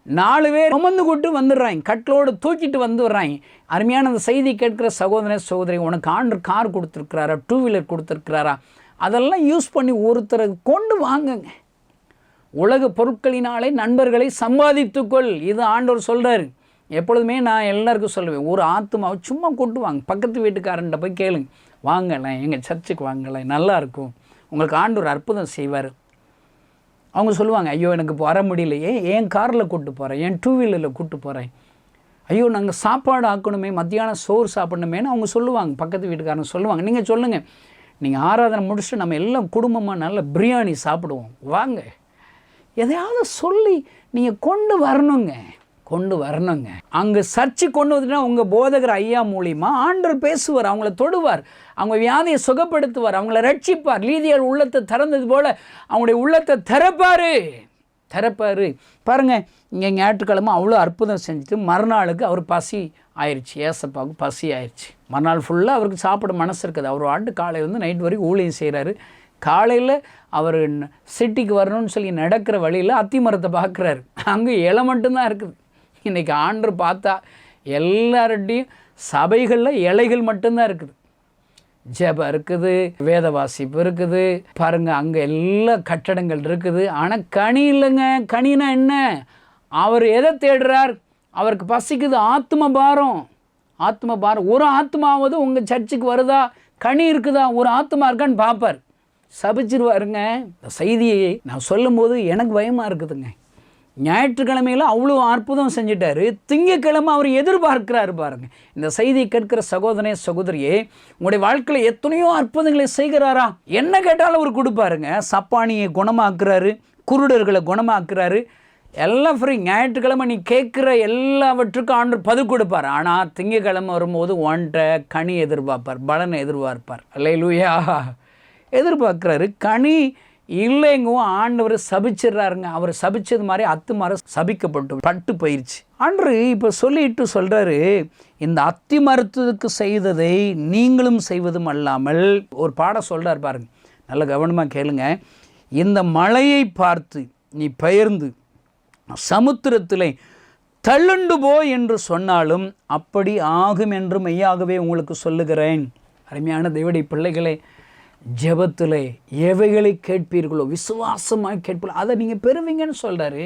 4 பேர் சுமந்து கொண்டு வந்துடுறாங்க, கட்டிலோடு தூக்கிட்டு வந்துடுறாங்க. அருமையான அந்த செய்தி கேட்குற சகோதரி, உனக்கு ஆண்டவர் கார் கொடுத்துருக்குறாரா, 2 வீலர் கொடுத்துருக்குறாரா, அதெல்லாம் யூஸ் பண்ணி ஒருத்தரை கொண்டு வாங்குங்க. உலக பொருட்களினாலே நண்பர்களை சம்பாதித்துக்கொள், இது ஆண்டவர் சொல்கிறார். எப்பொழுதுமே நான் எல்லாருக்கும் சொல்லுவேன், ஒரு ஆத்மாவை சும்மா கொண்டு வாங்க. பக்கத்து வீட்டுக்காரன்ட்ட போய் கேளுங்க, வாங்கலை எங்கள் சர்ச்சுக்கு வாங்கலை, நல்லாயிருக்கும், உங்களுக்கு ஆண்டவர் அற்புதம் செய்வார். அவங்க சொல்லுவாங்க, ஐயோ எனக்கு வர முடியலையே, ஏன் காரில் கூப்பிட்டு போகிறேன், ஏன் 2 வீலரில் கூப்பிட்டு போகிறேன், ஐயோ நாங்கள் சாப்பாடு ஆக்கணுமே, மத்தியானம் சோறு சாப்பிடணுமேனு அவங்க சொல்லுவாங்க. பக்கத்து வீட்டுக்காரங்க சொல்லுவாங்க. நீங்கள் சொல்லுங்கள், நீங்கள் ஆராதனை முடிச்சுட்டு நம்ம எல்லாம் குடும்பமாக நல்ல பிரியாணி சாப்பிடுவோம் வாங்க. எதையாவது சொல்லி நீங்கள் கொண்டு வரணுங்க. அங்கே சர்ச்சு கொண்டு வந்துட்டா உங்கள் போதகர் ஐயா மூலிமா ஆண்டவர் பேசுவார், அவங்கள தொடுவார், அவங்க வியாதியை சுகப்படுத்துவார், அவங்கள ரட்சிப்பார். லீதியார் உள்ளத்தை திறந்தது போல் அவங்களுடைய உள்ளத்தை திறப்பார். பாருங்கள், இங்கே ஞாயிற்றுக்கிழமை அவ்வளோ அற்புதம் செஞ்சுட்டு மறுநாளுக்கு அவர் பசி ஆயிடுச்சு. ஏசப்பாவுக்கு பசி ஆயிடுச்சு. மறுநாள் ஃபுல்லாக அவருக்கு சாப்பிட மனசு இருக்குது. அவர் ஆண்டு காலையிலேருந்து நைட் வரைக்கும் ஊழியம் செய்கிறாரு. காலையில் அவர் சிட்டிக்கு வரணும்னு சொல்லி நடக்கிற வழியில் அத்தி மரத்தை பார்க்குறாரு. அங்கே இலை மட்டும்தான் இருக்குது. இன்றைக்கி ஆண்டவர் பார்த்தா எல்லார்டையும் சபைகளில் இலைகள் மட்டும்தான் இருக்குது. ஜெபம் இருக்குது, வேத வாசிப்பு இருக்குது, பாருங்கள் அங்கே எல்லா கட்டடங்கள் இருக்குது. ஆனால் கனி இல்லைங்க. கனினா என்ன? அவர் எதை தேடுறார்? அவருக்கு பசிக்குது, ஆத்ம பாரம். ஒரு ஆத்மாவது உங்கள் சர்ச்சுக்கு வருதா, கனி இருக்குதா, ஒரு ஆத்மா இருக்கான்னு பார்ப்பார், சபிச்சிருவாருங்க. இந்த செய்தியை நான் சொல்லும்போது எனக்கு பயமாக இருக்குதுங்க. ஞாயிற்றுக்கிழமையில் அவ்வளோ அற்புதம் செஞ்சிட்டாரு, திங்கக்கிழமை அவர் எதிர்பார்க்கிறாரு பாருங்க. இந்த செய்தியை கேட்கிற சகோதரியே, உங்களுடைய வாழ்க்கையில் எத்தனையோ அற்புதங்களை செய்கிறாரா? என்ன கேட்டாலும் அவர் கொடுப்பாருங்க. சப்பானியை குணமாக்குறாரு, குருடர்களை குணமாக்குறாரு, எல்லாம் ஃப்ரீ. ஞாயிற்றுக்கிழமை நீ கேட்குற எல்லாவற்றுக்கும் ஆண்டவர் பதில் கொடுப்பார். ஆனால் திங்கக்கிழமை வரும்போது ஒன்றை கனி எதிர்பார்ப்பார், பலனை எதிர்பார்ப்பார். அல்லேலூயா, எதிர்பார்க்குறாரு. கனி இல்லைங்கவும் ஆண்டவர் சபிச்சிடுறாருங்க. அவர் சபிச்சது மாதிரி அத்தி மரம் பட்டு போயிடுச்சு. ஆண்டவர் இப்போ சொல்லிட்டு சொல்கிறாரு, இந்த அத்தி மரத்துக்கு செய்ததை நீங்களும் செய்வதும் அல்லாமல் ஒரு பாடம் சொல்கிறார் பாருங்க, நல்ல கவனமாக கேளுங்க. இந்த மழையை பார்த்து நீ பெயர்ந்து சமுத்திரத்திலே தள்ளுண்டு போ என்று சொன்னாலும் அப்படி ஆகும் என்று மெய்யாகவே உங்களுக்கு சொல்லுகிறேன். அருமையான தேவனுடைய பிள்ளைகளே, ஜெபத்தில் எவைகளை கேட்பீர்களோ விசுவாசமாக கேட்பீர்களோ அதை நீங்கள் பெறுவீங்கன்னு சொல்கிறாரு.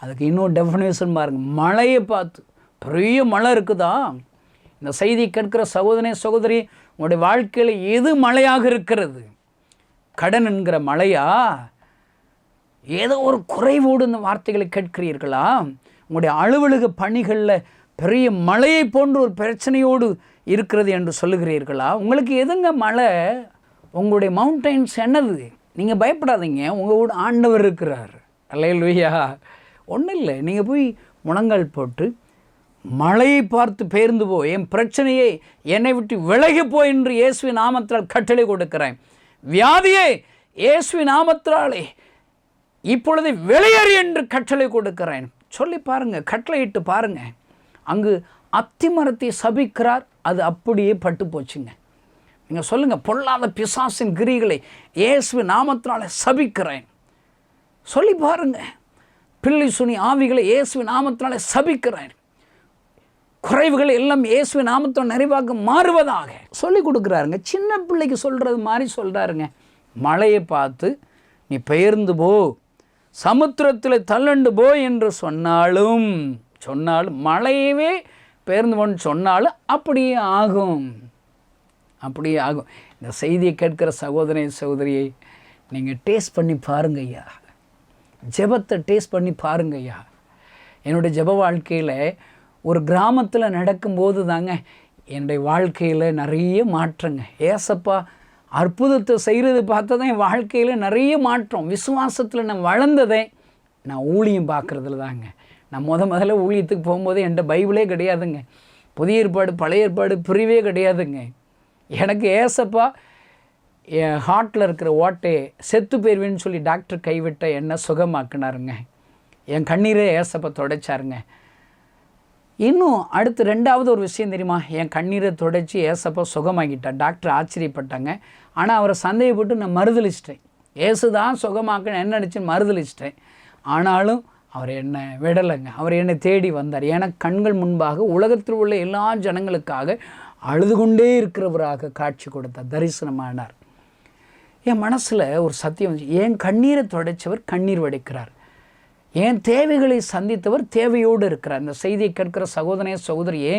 அதுக்கு இன்னும் டெஃபினேஷன் பாருங்கள். மழையை பார்த்து, பெரிய மழை இருக்குதா? இந்த செய்தி கேட்கிற சகோதரி, உங்களுடைய வாழ்க்கையில் எது மழையாக இருக்கிறது? கடன் என்கிற மழையா? ஏதோ ஒரு குறைவோடு இந்த வார்த்தைகளை கேட்கிறீர்களா? உங்களுடைய அலுவலக பணிகளில் பெரிய மலையை போன்ற ஒரு பிரச்சனையோடு இருக்கிறது என்று சொல்லுகிறீர்களா? உங்களுக்கு எதுங்க மலை? உங்களுடைய மவுண்டைன்ஸ் என்னது? நீங்கள் பயப்படாதீங்க, உங்களோட ஆண்டவர் இருக்கிறார். அல்லேலூயா. ஒன்றும் இல்லை, நீங்கள் போய் முழங்கால் போட்டு மழையை பார்த்து பெயர்ந்து போ, என் பிரச்சனையை என்னை விட்டு விலகி போ என்று இயேசுவின் நாமத்தால் கட்டளை கொடுக்கிறேன். வியாதியே இயேசுவின் நாமத்தாலே இப்பொழுது வெளியேறு என்று கட்டளை கொடுக்கிறேன். சொல்லி பாருங்கள், கட்டளையிட்டு பாருங்கள். அங்கு அத்திமரத்தை சபிக்கிறார், அது அப்படியே பட்டு போச்சுங்க. நீங்கள் சொல்லுங்கள், பொல்லாத பிசாசின் கிரிகளை இயேசுவின் நாமத்தினால சபிக்கிறேன். சொல்லி பாருங்கள். பிள்ளை சுனி ஆவிகளை இயேசுவின் நாமத்தினால சபிக்கிறேன். குறைவுகள் எல்லாம் இயேசுவின் நாமத்தை நிறைவாக மாறுவதாக சொல்லி கொடுக்குறாருங்க. சின்ன பிள்ளைக்கு சொல்கிறது மாதிரி சொல்கிறாருங்க. மழையை பார்த்து நீ பெயர்ந்து போ, சமுத்திரத்தில் தள்ளண்டு போ என்று சொன்னாலும் மழையவே பெயர்ந்து போன்னு சொன்னாலும் அப்படியே ஆகும், அப்படியே ஆகும். இந்த செய்தியை கேட்கிற சகோதரியை நீங்கள் டேஸ்ட் பண்ணி பாருங்க ஐயா, ஜெபத்தை டேஸ்ட் பண்ணி பாருங்க ஐயா. என்னுடைய ஜெப வாழ்க்கையில் ஒரு கிராமத்தில் நடக்கும்போது தாங்க என்னுடைய வாழ்க்கையில் நிறைய மாற்றங்க. ஏசப்பா அற்புதத்தை செய்கிறது பார்த்தா தான் என் வாழ்க்கையில் நிறைய மாற்றம். விசுவாசத்தில் நான் வளர்ந்ததே நான் ஊழியம் பார்க்குறதுல தாங்க. நான் முதல்ல ஊழியத்துக்கு போகும்போது என்கிட்ட பைபிளே கிடையாதுங்க. புதிய ஏற்பாடு பழைய ஏற்பாடு பிரிவே கிடையாதுங்க. எனக்கு ஏசப்பா என் ஹார்ட்டில் இருக்கிற ஓட்டையை செத்து போயிருவேன்னு சொல்லி டாக்டர் கைவிட்ட என்ன சுகமாக்குனாருங்க. என் கண்ணீரே ஏசப்பா துடைச்சாருங்க. இன்னும் அடுத்து ரெண்டாவது ஒரு விஷயம் தெரியுமா? என் கண்ணீரை துடைச்சி ஏசப்பா சுகமாக்கிட்டார். டாக்டர் ஆச்சரியப்பட்டாங்க. ஆனால் அவரை சந்தேகப்பட்டு நான் மறுதளிச்சிட்டேன். ஏசு தான் சுகமாக்க என்ன நினச்சின்னு மறுதளிச்சிட்டேன். ஆனாலும் அவர் என்னை விடலைங்க. அவர் என்னை தேடி வந்தார். எனக்கு கண்கள் முன்பாக உலகத்தில் உள்ள எல்லா ஜனங்களுக்காக அழுது கொண்டே இருக்கிறவராக காட்சி கொடுத்தார், தரிசனமானார். என் மனசில் ஒரு சத்தியம், என் கண்ணீரை துடைச்சவர் கண்ணீர் வடிக்கிறார், என் தேவைகளை சந்தித்தவர் தேவையோடு இருக்கிறார். இந்த செய்தியை கேட்கிற சகோதரியே,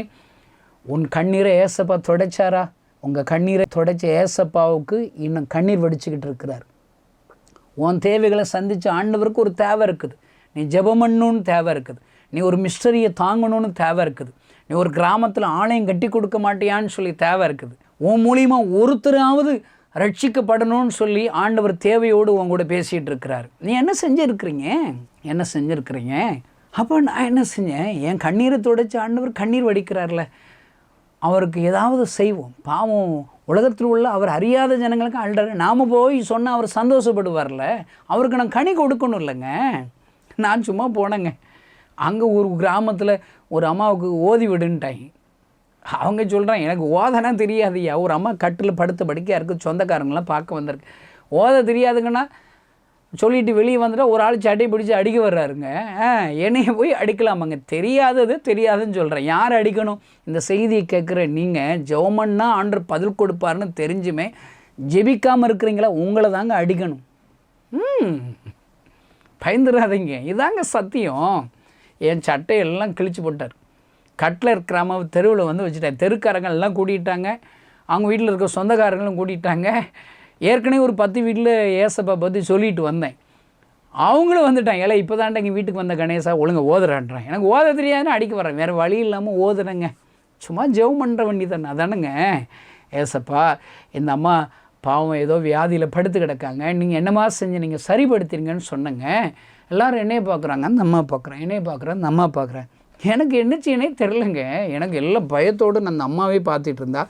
உன் கண்ணீரை ஏசப்பா துடைச்சாரா? உங்கள் கண்ணீரை துடைச்ச ஏசப்பாவுக்கு இன்னும் கண்ணீர் வடிச்சுக்கிட்டு இருக்கிறார். உன் தேவைகளை சந்தித்த ஆண்டவருக்கு ஒரு தேவை இருக்குது. நீ ஜெபம் பண்ணணுன்னு தேவை இருக்குது. நீ ஒரு மிஸ்டரியை தாங்கணும்னு தேவை இருக்குது. நீ ஒரு கிராமத்தில் ஆலயம் கட்டி கொடுக்க மாட்டியான்னு சொல்லி தேவை இருக்குது. உன் மூலியமாக ஒருத்தராவது ரட்சிக்கப்படணும்னு சொல்லி ஆண்டவர் தேவையோடு உங்கூட பேசிகிட்டு இருக்கிறார். நீ என்ன செஞ்சுருக்கிறீங்க? அப்போ நான் என்ன செஞ்சேன்? என் கண்ணீரை துடைச்சி ஆண்டவர் கண்ணீர் வடிக்கிறார்ல, அவருக்கு ஏதாவது செய்வோம். பாவம் உலகத்தில் உள்ள அவர் அறியாத ஜனங்களுக்கு அழுறாரு. நாம் போய் சொன்னால் அவர் சந்தோஷப்படுவார்ல, அவருக்கு நான் கனி கொடுக்கணும் இல்லைங்க. நான் சும்மா போனேங்க. அங்கே ஒரு கிராமத்தில் ஒரு அம்மாவுக்கு ஓதி விடுன்ட்டாங்க. அவங்க சொல்கிறாங்க, எனக்கு ஓதனா தெரியாதுய்யா. ஒரு அம்மா கட்டில் படுத்த படிக்கையாக இருக்குது, சொந்தக்காரங்களாம் பார்க்க வந்திருக்கு. ஓத தெரியாதுங்கன்னா சொல்லிட்டு வெளியே வந்துட்டால் ஒரு ஆள் சட்டை பிடிச்சி அடிக்க வர்றாருங்க. என்னைய போய் அடிக்கலாமாங்க? தெரியாதுன்னு சொல்கிறேன். யார் அடிக்கணும்? இந்த செய்தியை கேட்குற நீங்கள் ஜெபம்னா ஆண்டவர் பதில் கொடுப்பாருன்னு தெரிஞ்சுமே ஜெபிக்காமல் இருக்கிறீங்களா? உங்களை தாங்க அடிக்கணும். பயந்துடாதீங்க, இதாங்க சத்தியம். என் சட்டையெல்லாம் கிழிச்சு போட்டார். கட்டில் இருக்கிறாம தெருவில் வந்து வச்சுட்டாங்க. தெருக்காரங்கள் எல்லாம் கூட்டிகிட்டாங்க, அவங்க வீட்டில் இருக்க சொந்தக்காரங்களும் கூட்டிகிட்டாங்க. ஏற்கனவே ஒரு 10 வீட்டில் ஏசப்பா பற்றி சொல்லிட்டு வந்தேன். அவங்களும் வந்துட்டாங்க. இல்லை இப்போ தாண்டா எங்கள் வீட்டுக்கு வந்த கணேசா ஒழுங்க ஓதுறான்றான். எனக்கு ஓத தெரியாதுன்னு அடிக்க வரேன். வேறு வழி இல்லாமல் ஓதுறேங்க. சும்மா ஜெபம் பண்ணுற வண்டி தானே. அதானுங்க ஏசப்பா, இந்த அம்மா பாவம் ஏதோ வியாதியில் படுத்து கிடக்காங்க, நீங்கள் என்னமா செஞ்சு நீங்கள் சரிப்படுத்திருங்கன்னு சொன்னங்க. எல்லோரும் என்னையை பார்க்குறாங்க, அந்த அம்மா பார்க்குறேன், என்னையை பார்க்குறேன், அந்த அம்மா பார்க்குறேன். எனக்கு என்ன செய்யனே தெரிலங்க. எனக்கு எல்லாம் பயத்தோடு நான் அந்த அம்மாவே பார்த்துட்டு இருந்தா,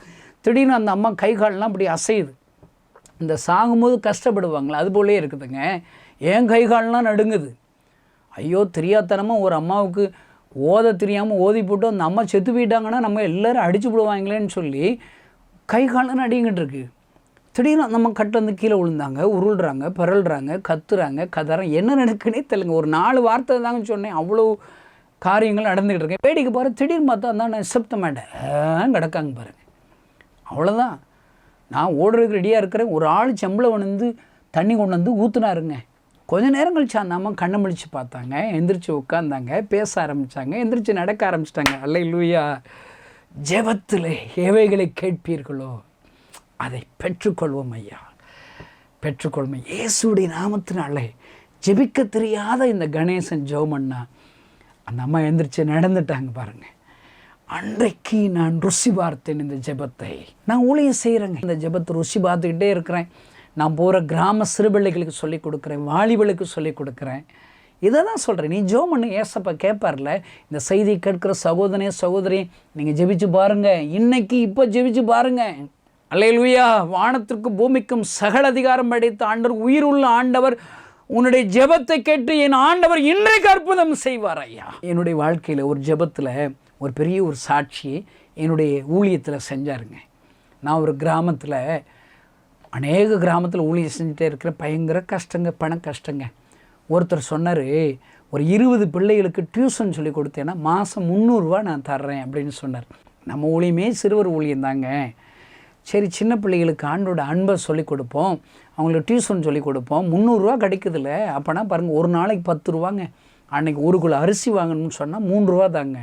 திடீர்னு அந்த அம்மா கை கால்லாம் அப்படி அசையுது. இந்த சாகும்போது கஷ்டப்படுவாங்களா, அது போலே இருக்குதுங்க. என் கை கால்லாம் நடுங்குது. ஐயோ, தெரியாதனமாக ஒரு அம்மாவுக்கு ஓத தெரியாமல் ஓதி போட்டு அந்த அம்மா செத்து போயிட்டாங்கன்னா நம்ம எல்லோரும் அடிச்சு விடுவாங்களேன்னு சொல்லி கை காலம் நடிங்கிட்டு இருக்கு. திடீர்னு அந்த அம்மா கட்டு வந்து கீழே விழுந்தாங்க, உருள்றாங்க, பரல்றாங்க, கத்துறாங்க, கதறாங்க. என்ன நடக்குன்னே தெரியலங்க. ஒரு 4 வார்த்தை தாங்க சொன்னேன், அவ்வளோ காரியங்கள் நடந்துக்கிட்டு இருக்கேன். வேடிக்கை பாரு, திடீர்னு பார்த்தா அந்த நிசப்த மாட்டேன் கிடக்காங்க பாருங்க. அவ்வளோதான். நான் ஓடுறதுக்கு ரெடியாக இருக்கிறேன். ஒரு ஆள் செம்பளம் வந்து தண்ணி கொண்டு வந்து ஊற்றுனாருங்க. கொஞ்ச நேரம் கழிச்சு அந்த அம்மா கண்ணை முழிச்சு பார்த்தாங்க, எந்திரிச்சு உட்காந்தாங்க, பேச ஆரம்பித்தாங்க, எந்திரிச்சு நடக்க ஆரம்பிச்சிட்டாங்க. அல்லேலூயா. ஜெபத்தில் எவைகளை கேட்பீர்களோ அதை பெற்றுக்கொள்வோம் ஐயா, பெற்றுக்கொள்வோம். இயேசுடைய நாமத்தினாலே ஜெபிக்க தெரியாத இந்த கணேசன் ஜெபம் பண்ணா அந்த அம்மா எந்திரிச்சு நடந்துட்டாங்க பாருங்கள். அன்றைக்கு நான் ருசி பார்த்தேன் இந்த ஜெபத்தை. நான் ஊழியம் செய்கிறேங்க, இந்த ஜெபத்தை ருசி பார்த்துக்கிட்டே இருக்கிறேன். நான் போகிற கிராம சிறுபிள்ளைகளுக்கு சொல்லிக் கொடுக்குறேன், வாலிபளுக்கு சொல்லிக் கொடுக்குறேன். இதை தான் சொல்கிறேன், நீ ஜெபம் பண்ணு. ஏசப்பா கேட்பார்ல, இந்த செய்தி கேட்குற சகோதரனே சகோதரி, நீங்கள் ஜெபிச்சு பாருங்கள், இன்னைக்கு இப்போ ஜெபிச்சு பாருங்கள். அல்லேலூயா. வானத்திற்கு பூமிக்கும் சகல அதிகாரம் படைத்த ஆண்டவர், உயிர் உள்ள ஆண்டவர், உன்னுடைய ஜெபத்தை கேட்டு என் ஆண்டவர் இன்றைக்கு அற்புதம் செய்வார் ஐயா. என்னுடைய வாழ்க்கையில் ஒரு ஜெபத்தில் ஒரு பெரிய ஒரு சாட்சி என்னுடைய ஊழியத்தில் செஞ்சாருங்க. நான் ஒரு கிராமத்தில், அநேக கிராமத்தில் ஊழியம் செஞ்சுட்டே இருக்கிற பயங்கர கஷ்டங்க, பண கஷ்டங்க. ஒருத்தர் சொன்னார், ஒரு 20 பிள்ளைகளுக்கு டியூஷன் சொல்லி கொடுத்தேன்னா மாதம் 300 ரூபா நான் தர்றேன் அப்படின்னு சொன்னார். நம்ம ஊழியமே சிறுவர் ஊழியம் தாங்க. சரி, சின்ன பிள்ளைகளுக்கு ஆண்டோட அன்பை சொல்லிக் கொடுப்போம், அவங்களுக்கு டியூஷன் சொல்லிக் கொடுப்போம், 300 ரூபா கிடைக்குதுல்ல. அப்போனா பாருங்கள், ஒரு நாளைக்கு 10 ரூபாங்க. அன்றைக்கி 1 கிலோ அரிசி வாங்கணும்னு சொன்னால் 3 ரூபா தாங்க.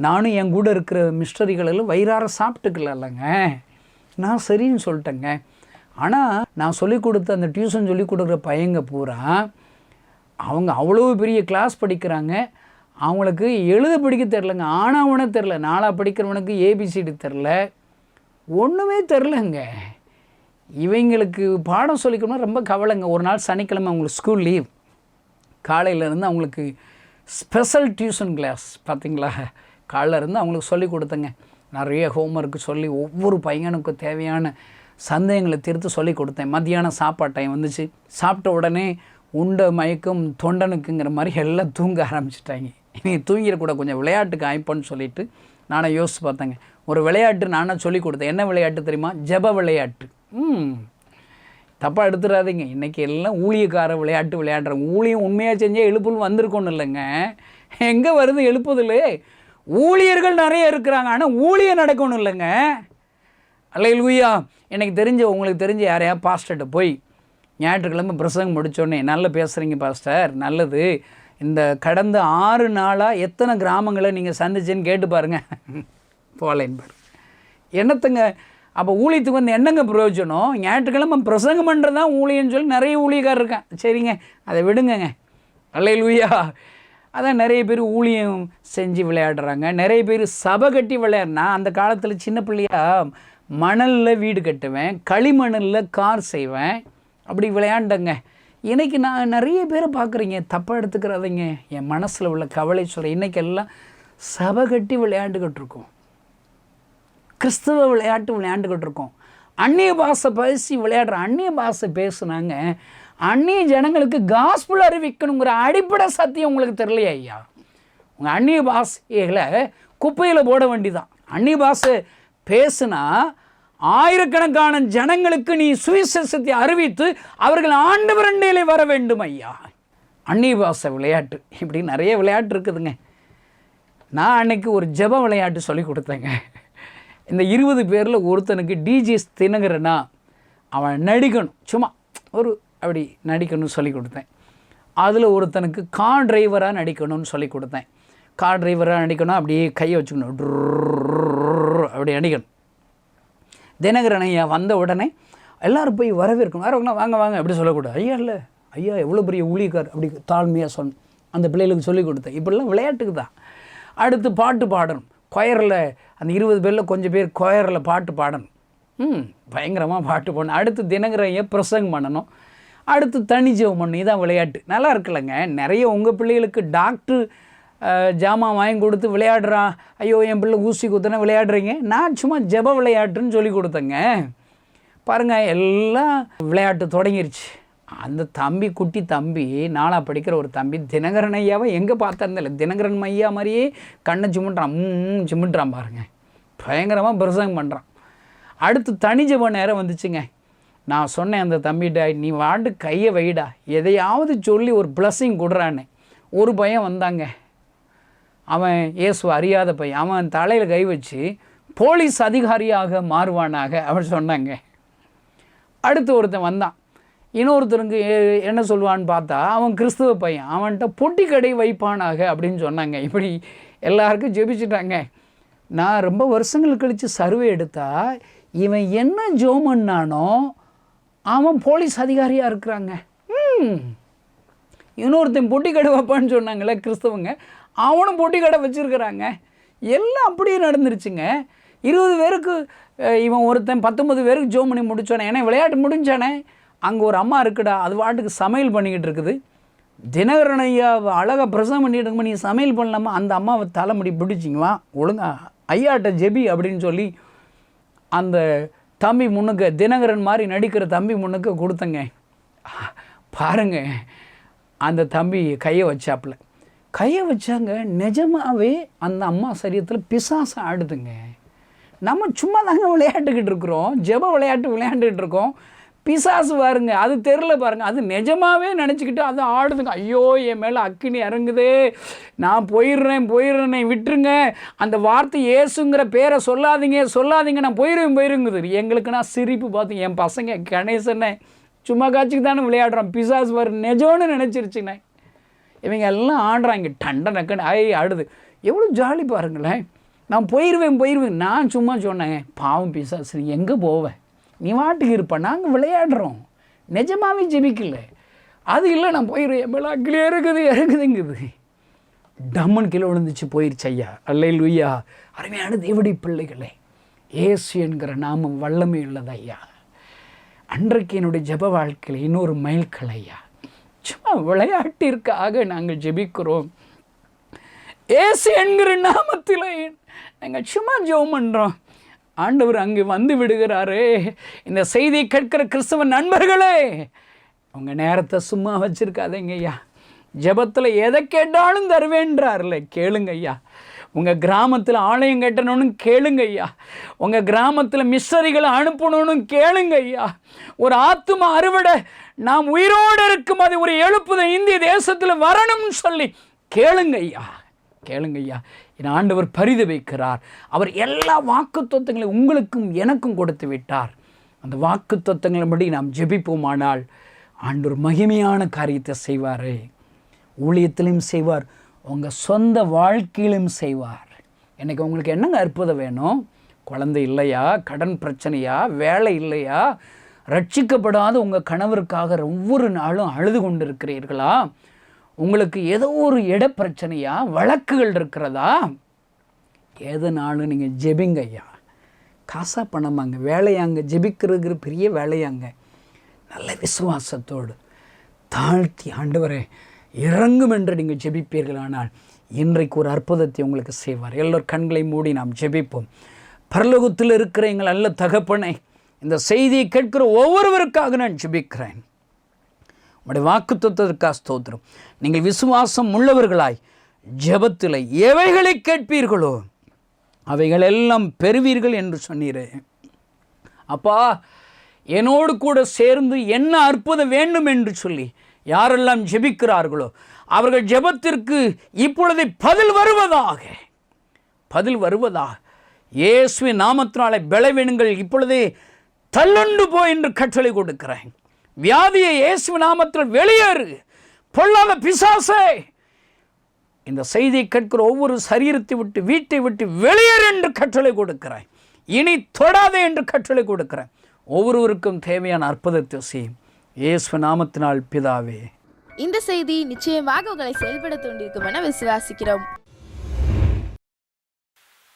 நானும் என் கூட இருக்கிற மிஸ்டரிகளெல்லாம் வயிறார சாப்பிட்டுக்கலங்க. நான் சரின்னு சொல்லிட்டேங்க. ஆனால் நான் சொல்லிக் கொடுத்த அந்த டியூஷன் சொல்லிக் கொடுக்குற பையங்க பூரா அவங்க அவ்வளோ பெரிய கிளாஸ் படிக்கிறாங்க, அவங்களுக்கு எழுத படிக்க தெரிலங்க, ஆனாவனே தெரில. 4ஆ படிக்கிறவனுக்கு ஏபிசிடி தெரில, ஒன்றுமே தெரிலங்க. இவங்களுக்கு பாடம் சொல்லிக்கணும்னா ரொம்ப கவலைங்க. ஒரு நாள் சனிக்கிழமை அவங்களுக்கு ஸ்கூல் லீவ், காலையிலேருந்து அவங்களுக்கு ஸ்பெஷல் டியூஷன் கிளாஸ். பார்த்திங்களா, காலையிலேருந்து அவங்களுக்கு சொல்லி கொடுத்தேங்க. நிறைய ஹோம்ஒர்க்கு சொல்லி ஒவ்வொரு பையனுக்கும் தேவையான சந்தேகங்களை தீர்த்து சொல்லி கொடுத்தேன். மத்தியானம் சாப்பாடு டைம் வந்துச்சு. சாப்பிட்ட உடனே உண்ட மயக்கம் தொண்டனுக்குங்கிற மாதிரி எல்லாம் தூங்க ஆரம்பிச்சிட்டாங்க. இனி தூங்கிடக்கூட, கொஞ்சம் விளையாட்டுக்கு ஆய்ப்போன்னு சொல்லிவிட்டு நானே யோசித்து பார்த்தேங்க. ஒரு விளையாட்டு நானே சொல்லி கொடுத்தேன். என்ன விளையாட்டு தெரியுமா? ஜெப விளையாட்டு. தப்பாக எடுத்துடாதீங்க, இன்றைக்கி எல்லாம் ஊழியக்கார விளையாட்டு விளையாடுறாங்க. ஊழியம் உண்மையாக செஞ்சால் எழுப்புன்னு வந்திருக்கணும் இல்லைங்க. எங்கே வருது எழுப்புதில்? ஊழியர்கள் நிறைய இருக்கிறாங்க, ஆனால் ஊழியம் நடக்கணும் இல்லைங்க. அல்லேலூயா. எனக்கு தெரிஞ்ச, உங்களுக்கு தெரிஞ்ச யாரையா பாஸ்டர்கிட்ட போய் ஞாயிற்றுக்கிழமை பிரசங்கம் முடித்தோடனே, நல்லா பேசுகிறீங்க பாஸ்டர், நல்லது, இந்த கடந்த 6 நாளாக எத்தனை கிராமங்களை நீங்கள் சந்திச்சேன்னு கேட்டு பாருங்கள். போலேன்பார் என்னத்துங்க? அப்போ ஊழியத்துக்கு வந்து என்னங்க பிரயோஜனம்? ஞாயிற்றுக்கிழமை பிரசங்கம் பண்ணுறது தான் ஊழியன்னு சொல்லி நிறைய ஊழியக்கார் இருக்கேன். சரிங்க, அதை விடுங்கங்க. அல்லேலூயா. அதான் நிறைய பேர் ஊழியம் செஞ்சு விளையாடுறாங்க, நிறைய பேர் சபை கட்டி விளையாடுனா. அந்த காலத்தில் சின்ன பிள்ளையா மணலில் வீடு கட்டுவேன், களிமண்ணில் கார் செய்வேன், அப்படி விளையாண்டங்க. இன்றைக்கி நான் நிறைய பேரை பார்க்குறீங்க, தப்பாக எடுத்துக்கிறாதீங்க, என் மனசில் உள்ள கவலை சொல்கிறேன். இன்றைக்கி எல்லாம் சபை கட்டி விளையாண்டுக்கிட்டு இருக்கோம், கிறிஸ்தவ விளையாட்டு விளையாண்டுக்கிட்டு இருக்கோம். அந்நிய பாஷை பேசி விளையாடுற, அந்நிய பாஷை பேசுனாங்க. அந்நிய ஜனங்களுக்கு காஸ்பல் அறிவிக்கணுங்கிற அடிப்படை சத்தியம் உங்களுக்கு தெரியலையா ஐயா? உங்கள் அந்நிய பாஷைகளை குப்பையில் போட வேண்டிதான். அந்நிய பாஷை பேசுனா ஆயிரக்கணக்கான ஜனங்களுக்கு நீ சுவிசேஷத்தை அறிவித்து அவர்கள் ஆண்டவர் அண்டையிலே வர வேண்டும் ஐயா. அந்நிய பாஷை விளையாட்டு, இப்படி நிறைய விளையாட்டு இருக்குதுங்க. நான் அன்னைக்கு ஒரு ஜெப விளையாட்டு சொல்லி கொடுத்தேங்க. இந்த 20 பேரில் ஒருத்தனுக்கு டிஜிஎஸ் தினகரனா அவன் நடிக்கணும், சும்மா ஒரு அப்படி நடிக்கணும்னு சொல்லி கொடுத்தேன். அதில் ஒருத்தனுக்கு கார் டிரைவராக நடிக்கணும்னு சொல்லி கொடுத்தேன். கார் டிரைவராக நடிக்கணும், அப்படியே கையை வச்சுக்கணும், அப்படி நடிக்கணும். தினகரன் ஐயா வந்த உடனே எல்லோரும் போய் வரவேற்கணும், வரவேற்கணும், வாங்க வாங்க அப்படி சொல்லக்கூடாது. ஐயா இல்லை, ஐயா எவ்வளோ பெரிய ஊழியக்கார், அப்படி தாழ்மையாக சொன்ன அந்த பிள்ளைகளுக்கு சொல்லி கொடுத்தேன். இப்படிலாம் விளையாட்டுக்கு தான். அடுத்து பாட்டு பாடணும், கொயரில் அந்த 20 பேரில் கொஞ்சம் பேர் கொயரில் பாட்டு பாடணும், பயங்கரமாக பாட்டு பாடணும். அடுத்து தினகரன் ஐயா பிரசங்கம் பண்ணணும், அடுத்து தனி ஜெபம் பண்ணணும். இதான் விளையாட்டு. நல்லா இருக்குல்லங்க. நிறைய உங்கள் பிள்ளைகளுக்கு டாக்டர் ஜாமான் வாங்கி கொடுத்து விளையாடுறான், ஐயோ என் பிள்ளை ஊசி குத்துனா விளையாடுறீங்க. நான் சும்மா ஜெப விளையாட்டுன்னு சொல்லி கொடுத்தேங்க. பாருங்கள், எல்லாம் விளையாட்டு தொடங்கிருச்சு. அந்த தம்பி, குட்டி தம்பி, 4ஆ படிக்கிற ஒரு தம்பி, தினகரன் ஐயாவை எங்கே பார்த்தாருந்தில்ல, தினகரன் ஐயா மாதிரியே கண்ணை சிமிட்டுறான், சிமிட்டுறான் பாருங்கள், பயங்கரமாக பிரசங்கம் பண்ணுறான். அடுத்து தனி ஜெப நேரம் வந்துச்சுங்க. நான் சொன்னேன் அந்த தம்பிகிட்ட, நீ வாண்டு கையை வைடா, எதையாவது சொல்லி ஒரு பிளஸ்ஸிங் கொடுறான்னு. ஒரு பையன் வந்தாங்க, அவன் இயேசு அறியாத பையன், அவன் தலையில் கை வச்சு போலீஸ் அதிகாரியாக மாறுவானாக அவன் சொன்னாங்க. அடுத்து ஒருத்தன் வந்தான், இன்னொருத்தருக்கு என்ன சொல்லுவான்னு பார்த்தா அவன் கிறிஸ்துவ பையன், அவன்கிட்ட பொட்டி கடை வைப்பானாக அப்படின்னு சொன்னாங்க. இப்படி எல்லாருக்கும் ஜெபிச்சுட்டாங்க. நான் ரொம்ப வருஷங்கள் கழித்து சர்வே எடுத்தால் இவன் என்ன ஜோமன்னானோ அவன் போலீஸ் அதிகாரியாக இருக்கிறாங்க. இன்னொருத்தன் பொட்டி கடை வைப்பான்னு சொன்னாங்களே கிறிஸ்தவங்க, அவனும் பொட்டி கடை வச்சுருக்கிறாங்க. எல்லாம் அப்படியே நடந்துருச்சுங்க. 20 பேருக்கு இவன் ஒருத்தன் 19 பேருக்கு ஜோம் பண்ணி முடித்தானே. ஏன்னா விளையாட்டு முடிஞ்சானே. அங்கே ஒரு அம்மா இருக்குடா, அது வாட்டுக்கு சமையல் பண்ணிக்கிட்டு இருக்குது. தினகரன் ஐயா அழகாக பிரசவம் பண்ணிட்டு இருக்கும்போது நீ சமையல் பண்ணலாமா? அந்த அம்மாவை தலைமுடி பிடிச்சிங்களா, ஒழுங்கா ஐயாட்ட ஜெபி அப்படின்னு சொல்லி அந்த தம்பி முன்னுக்கு, தினகரன் மாதிரி நடிக்கிற தம்பி முன்னுக்கு கொடுத்தங்க. பாருங்க, அந்த தம்பி கையை வச்சாங்க. நிஜமாகவே அந்த அம்மா சரீரத்தில் பிசாசு ஆடுதுங்க. நம்ம சும்மா தாங்க விளையாட்டுக்கிட்டு இருக்கிறோம், ஜெப விளையாட்டு விளையாண்டுக்கிட்டு இருக்கோம். பிசாசு பாருங்க, அது தெரில பாருங்கள், அது நிஜமாகவே நினச்சிக்கிட்டு அது ஆடுதுங்க. ஐயோ என் மேலே அக்கினி இறங்குதே, நான் போயிடுறேன் விட்டுருங்க, அந்த வார்த்தை இயேசுங்கிற பேரை சொல்லாதீங்க, நான் போயிருங்குது. எங்களுக்கு நான் சிரிப்பு பார்த்து, என் பசங்க கணேசனை சும்மா காட்சிக்கு தானே விளையாடுறோம், பிசாசு பாரு நிஜம்னு நினச்சிருச்சுண்ணே. இவங்க எல்லாம் ஆடுறாங்க, டண்ட நக்கன்னு ஆடுது. எவ்வளோ ஜாலி பாருங்களேன். நான் போயிடுவேன். நான் சும்மா சொன்னேன், பாவம் பிசாசு நீ எங்கே போவேன், நீ வாட்டுக்கு இருப்ப, நாங்கள் விளையாடுறோம், நிஜமாகவே ஜெபிக்கல. அது இல்லை, நான் போயிடுவேன், என் மேலே அக்கிலே இறங்குதுங்குது. டம்மன் கீழே விழுந்துச்சு, போயிடுச்சு ஐயா. அல்லேலூயா. அருமையான தேவனுடைய பிள்ளைகளே, இயேசு என்கிற நாமம் வல்லமை உள்ளது ஐயா. அன்றைக்கு என்னுடைய ஜெப வாழ்க்கையில் இன்னொரு மைல்கல் ஐயா. சும்மா விளையாட்டிற்காக நாங்கள் ஜெபிக்கிறோம். இயேசு என்கிற நாமத்தில் நாங்கள் சும்மா ஜெபம் பண்ணுறோம். ஆண்டவர் அங்கே வந்து விடுகிறாரு. இந்த செய்தியை கேட்கிற கிறிஸ்தவ நண்பர்களே, உங்கள் நேரத்தை சும்மா வச்சுருக்காதீங்க ஐயா. ஜெபத்தில் எதை கேட்டாலும் தருவேன்றார்ல, கேளுங்க ஐயா. உங்கள் கிராமத்தில் ஆலயம் கட்டணும்னு கேளுங்க ஐயா. உங்கள் கிராமத்தில் மிஷனரிகளை அனுப்பணும்னு கேளுங்க ஐயா. ஒரு ஆத்தும அறுவடை நாம் உயிரோடு இருக்கும் அது ஒரு எழுப்புதல் இந்திய தேசத்தில் வரணும்னு சொல்லி கேளுங்க ஐயா. என் ஆண்டவர் பரிதபிக்கிறார். அவர் எல்லா வாக்குத்தத்தங்களையும் உங்களுக்கும் எனக்கும் கொடுத்து விட்டார். அந்த வாக்குத்தத்தங்களின்படி நாம் ஜெபிப்போமானால் ஆண்டவர் மகிமையான காரியத்தை செய்வார். ஊழியத்திலையும் செய்வார், உங்கள் சொந்த வாழ்க்கையிலும் செய்வார். எனக்கு உங்களுக்கு என்னங்க அற்புதம் வேணும்? குழந்தை இல்லையா, கடன் பிரச்சனையா, வேலை இல்லையா, ரட்சிக்கப்படாத உங்கள் கணவருக்காக ஒவ்வொரு நாளும் அழுது கொண்டு இருக்கிறீர்களா, உங்களுக்கு ஏதோ ஒரு இட பிரச்சனையா, வழக்குகள் இருக்கிறதா, எதுனாலும் நீங்கள் ஜெபிங்க ஐயா. காசா பணமாங்க, வேலையாங்க, ஜெபிக்கிறது பெரிய வேலையாங்க. நல்ல விசுவாசத்தோடு தாழ்த்தி ஆண்டவரே இறங்கும் என்று நீங்கள் ஜெபிப்பீர்களானால் இன்றைக்கு ஒரு அற்புதத்தை உங்களுக்கு செய்வார். எல்லோரும் கண்களை மூடி நாம் ஜெபிப்போம். பரலோகத்தில் இருக்கிற எங்கள் நல்ல தகப்பனே, இந்த செய்தியை கேட்கிற ஒவ்வொருவருக்காக நான் ஜெபிக்கிறேன். உங்களுடைய வாக்குத்தத்தத்திற்காக ஸ்தோத்திரம். நீங்கள் விசுவாசம் உள்ளவர்களாய் ஜெபத்தில் எவைகளை கேட்பீர்களோ அவைகள் எல்லாம் பெறுவீர்கள் என்று சொன்னீரே. அப்பா, என்னோடு கூட சேர்ந்து என்ன அற்புதம் வேண்டும் என்று சொல்லி யாரெல்லாம் ஜெபிக்கிறார்களோ அவர்கள் ஜெபத்திற்கு இப்பொழுதே பதில் வருவதாக இயேசுவின் நாமத்தினாலே பலவீனங்கள் இப்பொழுதே தள்ளுண்டு போ என்று கட்டளை கொடுக்கிறேன். வியாதியை இயேசுவின் நாமத்தில் வெளியேறு, பொல்லாத பிசாசே இந்த செய்தியை கேட்கிற ஒவ்வொரு சரீரத்தை விட்டு வீட்டை விட்டு வெளியேறு என்று கட்டளை கொடுக்கிறேன். இனி தொடாதே என்று கட்டளை கொடுக்கிறேன். ஒவ்வொருவருக்கும் தேவையான அற்புதத்தை செய்யும் இயேசு நாமத்தினால் பிதாவே. இந்த செய்தி நிச்சயமாக உங்களை செயல்பட தூண்டிருக்கும் என விசுவாசிக்கிறோம்.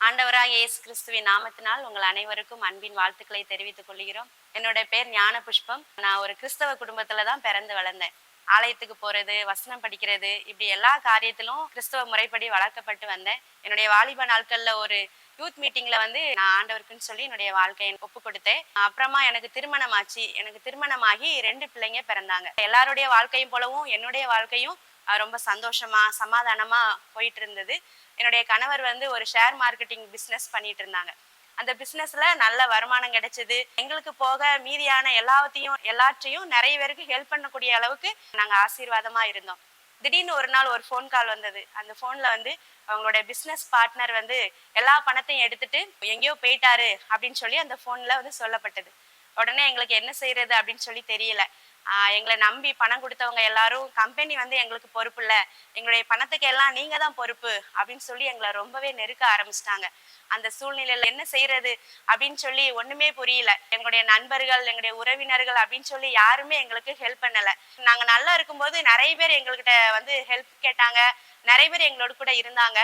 ஆண்டவராக இயேசு கிறிஸ்துவின் நாமத்தினால் உங்கள் அனைவருக்கும் அன்பின் வாழ்த்துக்களை தெரிவித்துக் கொள்கிறோம். என்னோட பேர் ஞான புஷ்பம். நான் ஒரு கிறிஸ்தவ குடும்பத்துல தான் பிறந்து வளர்ந்தேன். ஆலயத்துக்கு போறது, வசனம் படிக்கிறது, இப்படி எல்லா காரியத்திலும் கிறிஸ்தவ முறைப்படி வளர்க்கப்பட்டு வந்தேன். என்னுடைய வாலிப நாட்கள்ல ஒரு யூத் மீட்டிங்ல நான் ஆண்டவருக்குன்னு சொல்லி என்னுடைய வாழ்க்கையை ஒப்பு கொடுத்தேன். அப்புறமா எனக்கு திருமணம் ஆச்சு. எனக்கு திருமணமாகி 2 பிள்ளைங்க பிறந்தாங்க. எல்லாருடைய வாழ்க்கையும் போலவும் என்னுடைய வாழ்க்கையும் ரொம்ப சந்தோஷமா சமாதானமா போயிட்டு இருந்தது. என்னுடைய கணவர் ஒரு ஷேர் மார்க்கெட்டிங் பிஸ்னஸ் பண்ணிட்டு இருந்தாங்க. அந்த பிஸ்னஸ்ல நல்ல வருமானம் கிடைச்சது. எங்களுக்கு போக மீதியான எல்லாற்றையும் நிறைய பேருக்கு ஹெல்ப் பண்ணக்கூடிய அளவுக்கு நாங்க ஆசீர்வாதமா இருந்தோம். திடீர்னு ஒரு நாள் ஒரு ஃபோன் கால் வந்தது. அந்த ஃபோன்ல அவங்களோட பிஸ்னஸ் பார்ட்னர் எல்லா பணத்தையும் எடுத்துட்டு எங்கேயோ போயிட்டாரு அப்படின்னு சொல்லி அந்த ஃபோன்ல சொல்லப்பட்டது. உடனே எங்களுக்கு என்ன செய்யறது அப்படின்னு சொல்லி தெரியல. எங்களை நம்பி பணம் கொடுத்தவங்க எல்லாரும் கம்பெனி எங்களுக்கு பொறுப்பு இல்லை, எங்களுடைய பணத்துக்கு எல்லாம் நீங்க தான் பொறுப்பு அப்படின்னு சொல்லி எங்களை ரொம்பவே நெருக்க ஆரம்பிச்சிட்டாங்க. அந்த சூழ்நிலையில என்ன செய்யறது அப்படின்னு சொல்லி ஒண்ணுமே புரியல. எங்களுடைய நண்பர்கள், எங்களுடைய உறவினர்கள் அப்படின்னு சொல்லி யாருமே எங்களுக்கு ஹெல்ப் பண்ணல. நாங்க நல்லா இருக்கும்போது நிறைய பேர் எங்ககிட்ட ஹெல்ப் கேட்டாங்க, நிறைய பேர் எங்களோட கூட இருந்தாங்க.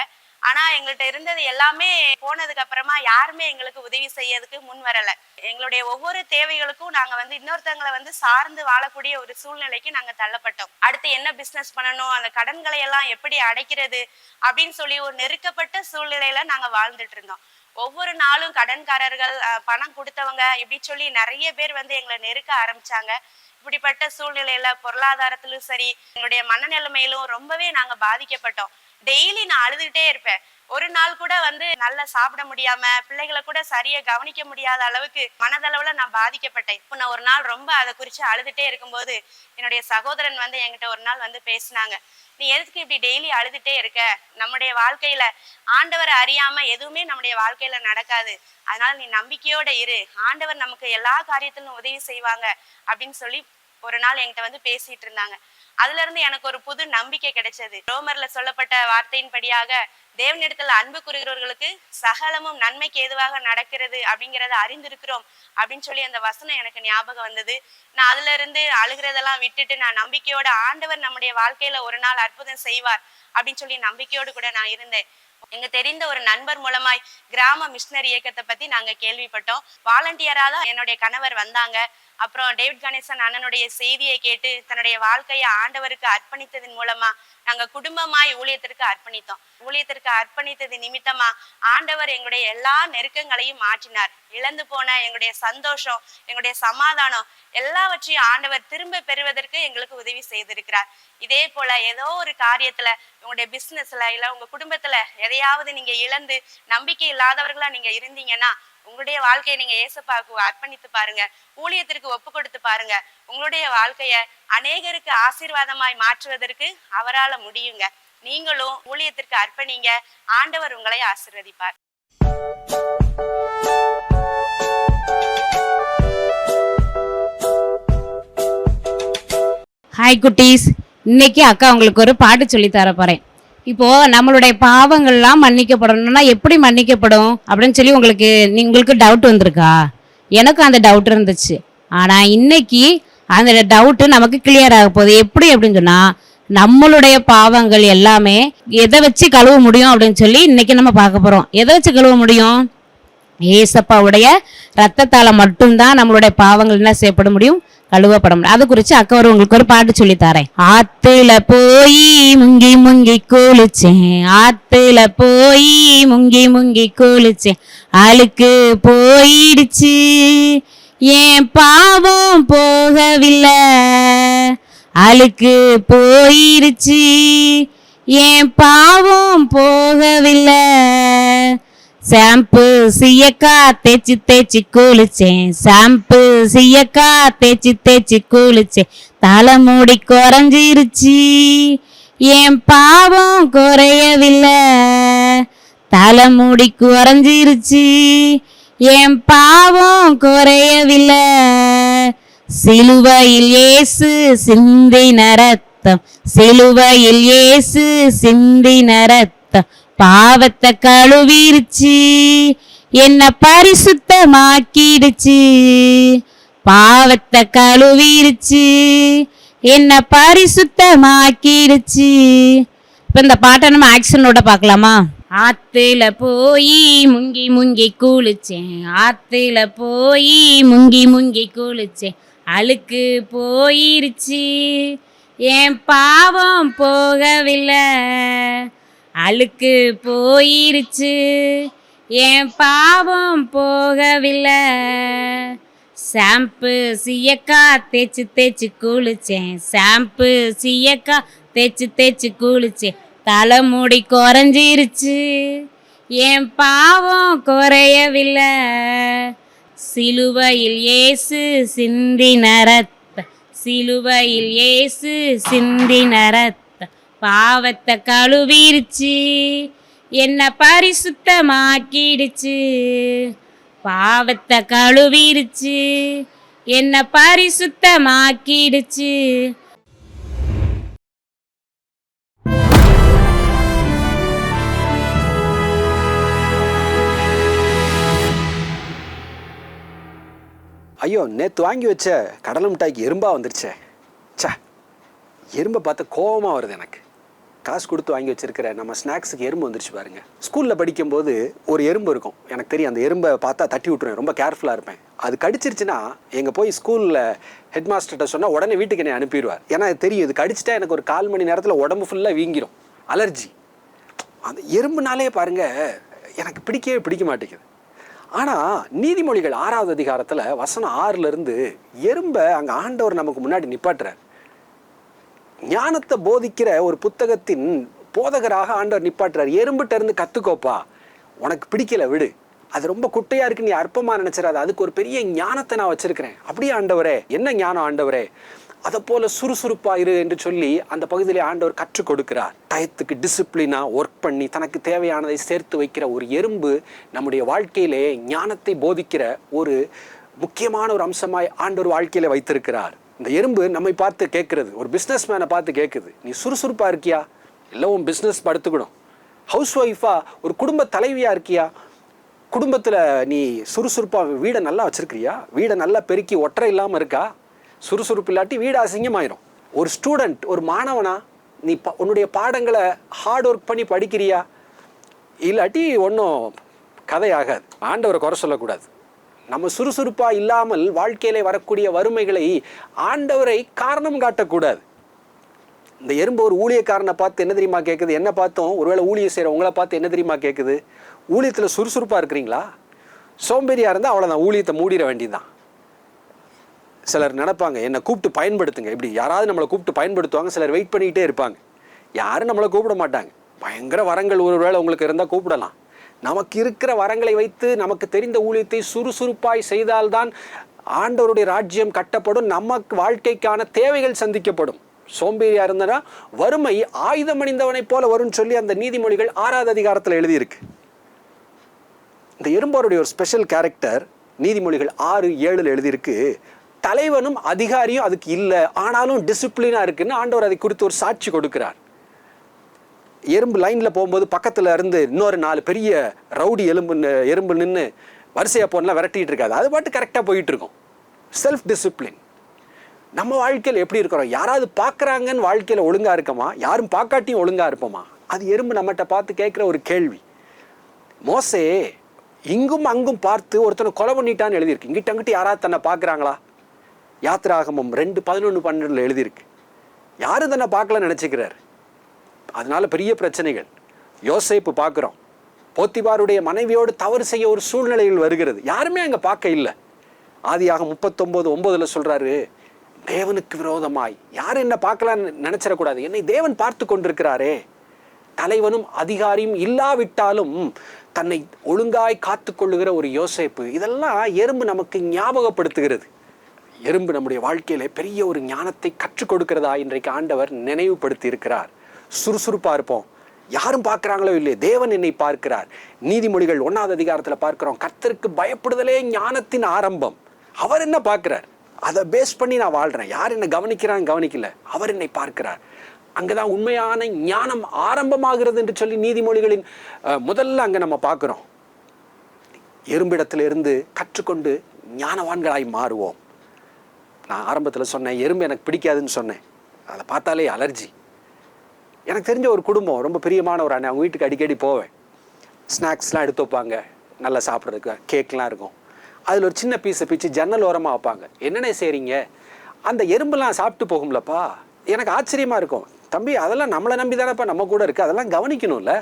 ஆனா எங்கள்கிட்ட இருந்தது எல்லாமே போனதுக்கு அப்புறமா யாருமே எங்களுக்கு உதவி செய்யறதுக்கு முன் வரல. எங்களுடைய ஒவ்வொரு தேவைகளுக்கும் நாங்க இன்னொருத்தங்களை சார்ந்து வாழக்கூடிய ஒரு சூழ்நிலைக்கு நாங்க தள்ளப்பட்டோம். அடுத்து என்ன பிசினஸ் பண்ணணும், அந்த கடன்களை எல்லாம் எப்படி அடைக்கிறது அப்படின்னு சொல்லி ஒரு நெருக்கப்பட்ட சூழ்நிலையில நாங்க வாழ்ந்துட்டு இருந்தோம். ஒவ்வொரு நாளும் கடன்காரர்கள், பணம் கொடுத்தவங்க இப்படி சொல்லி நிறைய பேர் எங்களை நெருக்க ஆரம்பிச்சாங்க. இப்படிப்பட்ட சூழ்நிலையில பொருளாதாரத்திலும் சரி, எங்களுடைய மனநிலைமையிலும் ரொம்பவே நாங்க பாதிக்கப்பட்டோம். டெய்லி நான் அழுதுகிட்டே இருப்பேன். ஒரு நாள் கூட நல்லா சாப்பிட முடியாம, பிள்ளைகளை கூட சரியா கவனிக்க முடியாத அளவுக்கு மனதளவுல நான் பாதிக்கப்பட்டேன். இப்போ நான் ஒரு நாள் ரொம்ப அதை குறிச்சு அழுதுட்டே இருக்கும்போது என்னுடைய சகோதரன் என்கிட்ட ஒரு நாள் பேசினாங்க. நீ எதுக்கு இப்படி டெய்லி அழுதுட்டே இருக்க? நம்முடைய வாழ்க்கையில ஆண்டவரை அறியாம எதுவுமே நம்முடைய வாழ்க்கையில நடக்காது. அதனால நீ நம்பிக்கையோட இரு, ஆண்டவர் நமக்கு எல்லா காரியத்திலும் உதவி செய்வாங்க அப்படின்னு சொல்லி ஒரு நாள் என்கிட்ட பேசிட்டு இருந்தாங்க. அதுல இருந்து எனக்கு ஒரு புது நம்பிக்கை கிடைச்சது. ரோமர்ல சொல்லப்பட்ட வார்த்தையின்படியாக தேவனிடத்துல அன்பு கூறுகிறவர்களுக்கு சகலமும் நன்மைக்கு ஏதுவாக நடக்கிறது அப்படிங்கிறத அறிந்திருக்கிறோம் அப்படின்னு சொல்லி அந்த வசனம் எனக்கு ஞாபகம் வந்தது. நான் அதுல இருந்து அழுகிறதெல்லாம் விட்டுட்டு நான் நம்பிக்கையோட ஆண்டவர் நம்முடைய வாழ்க்கையில ஒரு நாள் அற்புதம் செய்வார் அப்படின்னு சொல்லி நம்பிக்கையோடு கூட நான் இருந்தேன். எங்க தெரிந்த ஒரு நண்பர் மூலமாய் கிராம மிஷனரி இயக்கத்தை பத்தி நாங்க கேள்விப்பட்டோம். வாலண்டியரா தான் என்னுடைய கணவர் வந்தாங்க. அப்புறம் டேவிட் கணேசன் அண்ணனுடைய செய்தியை கேட்டு தன்னுடைய வாழ்க்கையை ஆண்டவருக்கு அர்ப்பணித்ததன் மூலமா நாங்க குடும்பமாய் ஊழியத்திற்கு அர்ப்பணித்தோம். ஊழியத்திற்கு அர்ப்பணித்தது நிமித்தமா ஆண்டவர் எங்களுடைய எல்லா நெருக்கங்களையும் மாற்றினார். இழந்து போன எங்களுடைய சந்தோஷம், எங்களுடைய சமாதானம் எல்லாவற்றையும் ஆண்டவர் திரும்ப பெறுவதற்கு எங்களுக்கு உதவி செய்திருக்கிறார். இதே போல ஏதோ ஒரு காரியத்துல, உங்களுடைய பிசினஸ்ல இல்ல உங்க குடும்பத்துல எதையாவது நீங்க இழந்து நம்பிக்கை இல்லாதவர்களா நீங்க இருந்தீங்கன்னா உங்களுடைய வாழ்க்கையை நீங்க ஏசப்பாவுக்கு அர்ப்பணித்து பாருங்க, ஊழியத்திற்கு ஒப்பு கொடுத்து பாருங்க. உங்களுடைய வாழ்க்கைய அநேகருக்கு ஆசீர்வாதமாய் மாற்றுவதற்கு அவரால முடியுங்க. நீங்களும் ஊழியத்திற்கு அர்ப்பணிங்க, ஆண்டவர் உங்களை ஆசீர்வதிப்பார். ஹாய் குட்டீஸ், இன்னைக்கு அக்கா உங்களுக்கு ஒரு பாட்டு சொல்லி தர போறேன். இப்போ நம்மளுடைய பாவங்கள்லாம் மன்னிக்கப்படணும்னா எப்படி மன்னிக்கப்படும் அப்படின்னு சொல்லி உங்களுக்கு டவுட் வந்திருக்கா? எனக்கும் அந்த டவுட் இருந்துச்சு. ஆனா இன்னைக்கு அந்த டவுட்டு நமக்கு கிளியர் ஆக போகுது. எப்படி அப்படின்னு சொன்னா, நம்மளுடைய பாவங்கள் எல்லாமே எதை வச்சு கழுவ முடியும் அப்படின்னு சொல்லி இன்னைக்கு நம்ம பார்க்க போறோம். எதை வச்சு கழுவ முடியும்? ஏசப்பாவுடைய ரத்தத்தால மட்டும்தான் நம்மளுடைய பாவங்கள் என்ன செய்யப்பட முடியும்? கழுவப்பட முடியும். அது குறித்து அக்கா உங்களுக்கு ஒரு பாட்டு சொல்லி தரேன். ஆத்துல போய் முங்கி முங்கி குளிச்சேன், ஆத்துல போய் முங்கி முங்கி குளிச்சேன், அழுக்கு போயிடுச்சு ஏன் பாவம் போகவில்லை, அழுக்கு போயிடுச்சு ஏன் பாவம் போகவில்லை, ஷாம்பு சீயக்கா தேய்ச்சி தேய்ச்சி குளிச்சேன், ஷாம்பு சீயக்கா தேய்ச்சி தேய்ச்சி குளிச்சேன், தலைமுடி குறைஞ்சிருச்சு என் பாவம் குறையவில்லை, தலைமுடி குறைஞ்சிருச்சு என் பாவம் குறையவில்லை, சிலுவையில் இயேசு சிந்தின ரத்தம், சிலுவையில் இயேசு சிந்தின ரத்தம் பாவத்தை கழுவிருச்சு என்ன பரிசுத்தமாக்கிடுச்சு, பாவத்தை கழுவிருச்சு என்ன பரிசுத்தமாக்கிடுச்சு. இப்ப இந்த பாட்டை நம்ம ஆக்ஷனோட பார்க்கலாமா? ஆத்துல போய் முங்கி முங்கி குளிச்சேன், ஆத்துல போய் முங்கி முங்கி குளிச்சேன், அழுக்கு போயிருச்சு என் பாவம் போகவில்லை, அழுக்கு போயிருச்சு என் பாவம் போகவில்லை, ஷாம்பு சீயக்கா தேய்ச்சி தேய்ச்சி குளிச்சேன், ஷாம்பு சீயக்கா தேய்ச்சி தேய்ச்சி குளிச்சேன், தலைமுடி குறைஞ்சிருச்சு என் பாவம் குறையவில்லை, சிலுவையில் இயேசு சிந்தின ரத்தம், சிலுவையில் இயேசு சிந்தின ரத்தம் பாவத்தை கழுவிருச்சு என்ன பரிசுத்தமாக்கிடுச்சு, பாவத்தை கழுவிருச்சு என்ன பரிசுத்தமாக்கிடுச்சு. ஐயோ, நேற்று வாங்கி வச்ச கடலை மிட்டாய்க்கு எறும்பா வந்துருச்சே. சே, எறும்பை பார்த்து கோபமாக வருது எனக்கு. காசு கொடுத்து வாங்கி வச்சிருக்கிற நம்ம ஸ்நாக்ஸுக்கு எறும்பு வந்துருச்சு பாருங்க. ஸ்கூலில் படிக்கும்போது ஒரு எறும்பு இருக்கும், எனக்கு தெரியும். அந்த எறும்பை பார்த்தா தட்டி விட்டுருவேன், ரொம்ப கேர்ஃபுல்லாக இருப்பேன். அது கடிச்சிருச்சுன்னா எங்கள் போய் ஸ்கூலில் ஹெட் மாஸ்டர்கிட்ட சொன்னால் உடனே வீட்டுக்கு என்னை அனுப்பிடுவார். ஏன்னா அது தெரியும், இது கடிச்சிட்டா எனக்கு ஒரு 1/4 மணி நேரத்தில் உடம்பு ஃபுல்லாக வீங்கிரும், அலர்ஜி. அந்த எறும்புனாலே பாருங்க எனக்கு பிடிக்க மாட்டேங்குது. ஆனால் நீதிமொழிகள் 6வது அதிகாரத்தில் வசனம் 6லேருந்து எறும்பை அங்கே ஆண்டவர் நமக்கு முன்னாடி நிப்பாட்டுறார். ஞானத்தை போதிக்கிற ஒரு புத்தகத்தின் போதகராக ஆண்டவர் நிப்பாட்டுறார். எறும்பிட்ட இருந்து கற்றுக்கோப்பா, உனக்கு பிடிக்கல விடு, அது ரொம்ப குட்டையாக இருக்கு, நீ அற்பமாக நினச்சிடாது, அதுக்கு ஒரு பெரிய ஞானத்தை நான் வச்சிருக்கிறேன். அப்படியே ஆண்டவரே, என்ன ஞானம் ஆண்டவரே, அதை போல சுறுசுறுப்பாயிரு என்று சொல்லி அந்த பகுதியிலே ஆண்டவர் கற்றுக் கொடுக்கிறார். டயத்துக்கு டிசிப்ளினாக ஒர்க் பண்ணி தனக்கு தேவையானதை சேர்த்து வைக்கிற ஒரு எறும்பு நம்முடைய வாழ்க்கையிலே ஞானத்தை போதிக்கிற ஒரு முக்கியமான ஒரு அம்சமாய் ஆண்டவர் வாழ்க்கையில வைத்திருக்கிறார். இந்த எறும்பு நம்மை பார்த்து கேட்கறது, ஒரு பிஸ்னஸ் மேனை பார்த்து கேட்குது, நீ சுறுசுறுப்பாக இருக்கியா, இல்லை உன் பிஸ்னஸ் படுத்துக்கணும். ஹவுஸ் ஒய்ஃபா ஒரு குடும்ப தலைவியாக இருக்கியா, குடும்பத்தில் நீ சுறுசுறுப்பாக வீடை நல்லா வச்சுருக்கிறியா, வீடை நல்லா பெருக்கி ஒற்றை இல்லாமல் இருக்கா, சுறுசுறுப்பு இல்லாட்டி வீடு அசிங்கமாயிரும். ஒரு ஸ்டூடெண்ட், ஒரு மாணவனா நீ உன்னுடைய பாடங்களை ஹார்ட் ஒர்க் பண்ணி படிக்கிறியா, இல்லாட்டி ஒன்றும் கதையாகாது. ஆண்டவரை குறை சொல்லக்கூடாது. நம்ம சுறுசுறுப்பாக இல்லாமல் வாழ்க்கையிலே வரக்கூடிய வறுமைகளை ஆண்டவரை காரணம் காட்டக்கூடாது. இந்த எறும்பு ஒரு ஊழியக்காரனை பார்த்து என்ன தெரியுமா கேட்குது, என்ன பார்த்தோம் ஒருவேளை ஊழியம் செய்கிற உங்களை பார்த்து என்ன தெரியுமா கேட்குது, ஊழியத்தில் சுறுசுறுப்பாக இருக்கிறீங்களா, சோம்பேறியாக இருந்தால் அவ்வளோதான், ஊழியத்தை மூடிட வேண்டியதுதான். சிலர் நினைப்பாங்க என்னை கூப்பிட்டு பயன்படுத்துங்க, இப்படி யாராவது நம்மளை கூப்பிட்டு பயன்படுத்துவாங்க. சிலர் வெயிட் பண்ணிக்கிட்டே இருப்பாங்க, யாரும் நம்மளை கூப்பிட மாட்டாங்க. பயங்கர வரங்கள் ஒருவேளை உங்களுக்கு இருந்தால் கூப்பிடலாம். நமக்கு இருக்கிற வரங்களை வைத்து நமக்கு தெரிந்த ஊழியத்தை சுறுசுறுப்பாய் செய்தால்தான் ஆண்டவருடைய ராஜ்யம் கட்டப்படும், நமக்கு வாழ்க்கைக்கான தேவைகள் சந்திக்கப்படும். சோம்பேறியா இருந்தனா வறுமை ஆயுதம் அணிந்தவனை போல வரும்னு சொல்லி அந்த நீதிமொழிகள் 6வது அதிகாரத்தில் எழுதியிருக்கு. இந்த எறும்பருடைய ஒரு ஸ்பெஷல் கேரக்டர் நீதிமொழிகள் 6:7 எழுதியிருக்கு. தலைவனும் அதிகாரியும் அதுக்கு இல்லை, ஆனாலும் டிசிப்ளினா இருக்குன்னு ஆண்டவர் அதை குறித்து ஒரு சாட்சி கொடுக்கிறார். எறும்பு லைனில் போகும்போது பக்கத்தில் இருந்து இன்னொரு 4 பெரிய ரவுடி எறும்பு நின்று வரிசையாக போனால் விரட்டிகிட்டு இருக்காது, அது பாட்டு கரெக்டாக போயிட்டு இருக்கும். Self discipline. நம்ம வாழ்க்கையில் எப்படி இருக்கிறோம், யாராவது பார்க்குறாங்கன்னு வாழ்க்கையில் ஒழுங்காக இருக்கமா, யாரும் பார்க்காட்டியும் ஒழுங்காக இருப்போமா, அது எறும்பு நம்மகிட்ட பார்த்து கேட்குற ஒரு கேள்வி. மோசே இங்கும் அங்கும் பார்த்து ஒருத்தனை கொலை பண்ணிட்டான்னு எழுதியிருக்கு. இங்கிட்ட அங்கிட்டு யாராவது தன்னை பார்க்குறாங்களா? யாத்திராகமம் 2:11-12 எழுதியிருக்கு. யாரும் தன்னை பார்க்கலன்னு நினச்சிக்கிறார். அதனால பெரிய பிரச்சனைகள். யோசேப்பு பார்க்குறோம், போத்திபாருடைய மனைவியோடு தவறு செய்ய ஒரு சூழ்நிலையில் வருகிறது, யாருமே அங்கே பார்க்க இல்லை. ஆதியாகமம் 39:9 சொல்கிறாரு, தேவனுக்கு விரோதமாய் யாரும் என்ன பார்க்கலான்னு நினச்சிடக்கூடாது, என்னை தேவன் பார்த்து கொண்டிருக்கிறாரே. தலைவனும் அதிகாரியும் இல்லாவிட்டாலும் தன்னை ஒழுங்காய் காத்து கொள்ளுகிற ஒரு யோசேப்பு. இதெல்லாம் எறும்பு நமக்கு ஞாபகப்படுத்துகிறது. எறும்பு நம்முடைய வாழ்க்கையில பெரிய ஒரு ஞானத்தை கற்றுக் கொடுக்கிறதா இன்றைக்கு ஆண்டவர் நினைவுபடுத்தி இருக்கிறார். சுறுசுறுப்பாக இருப்போம், யாரும் பார்க்குறாங்களோ இல்லையே, தேவன் என்னை பார்க்கிறார். நீதிமொழிகள் 1வது அதிகாரத்தில் பார்க்கிறோம், கர்த்தருக்கு பயப்படுதலே ஞானத்தின் ஆரம்பம். அவர் என்ன பார்க்கிறார், அதை பேஸ் பண்ணி நான் வாழ்கிறேன். யார் என்ன கவனிக்கிறான்னு கவனிக்கல, அவர் என்னை பார்க்கிறார். அங்கதான் உண்மையான ஞானம் ஆரம்பமாகிறது என்று சொல்லி நீதிமொழிகளின் முதல்ல அங்கே நம்ம பார்க்குறோம். எறும்பிடத்திலிருந்து கற்றுக்கொண்டு ஞானவான்களாய் மாறுவோம். நான் ஆரம்பத்தில் சொன்னேன், எறும்பு எனக்கு பிடிக்காதுன்னு சொன்னேன். அதை பார்த்தாலே அலர்ஜி. எனக்கு தெரிஞ்ச ஒரு குடும்பம், ரொம்ப பிரியமான ஒரு அண்ணன், அவங்க வீட்டுக்கு அடிக்கடி போவேன். ஸ்நாக்ஸ்லாம் எடுத்து வைப்பாங்க, நல்லா சாப்பிட்றதுக்கு கேக்லாம் இருக்கும். அதில் ஒரு சின்ன பீஸை பிச்சு ஜன்னல் ஓரமாக வைப்பாங்க. என்னென்ன செய்கிறீங்க, அந்த எறும்புலாம் சாப்பிட்டு போகும்லப்பா. எனக்கு ஆச்சரியமாக இருக்கும், தம்பி அதெல்லாம் நம்மளை நம்பி தானேப்பா நம்ம கூட இருக்குது, அதெல்லாம் கவனிக்கணும்ல.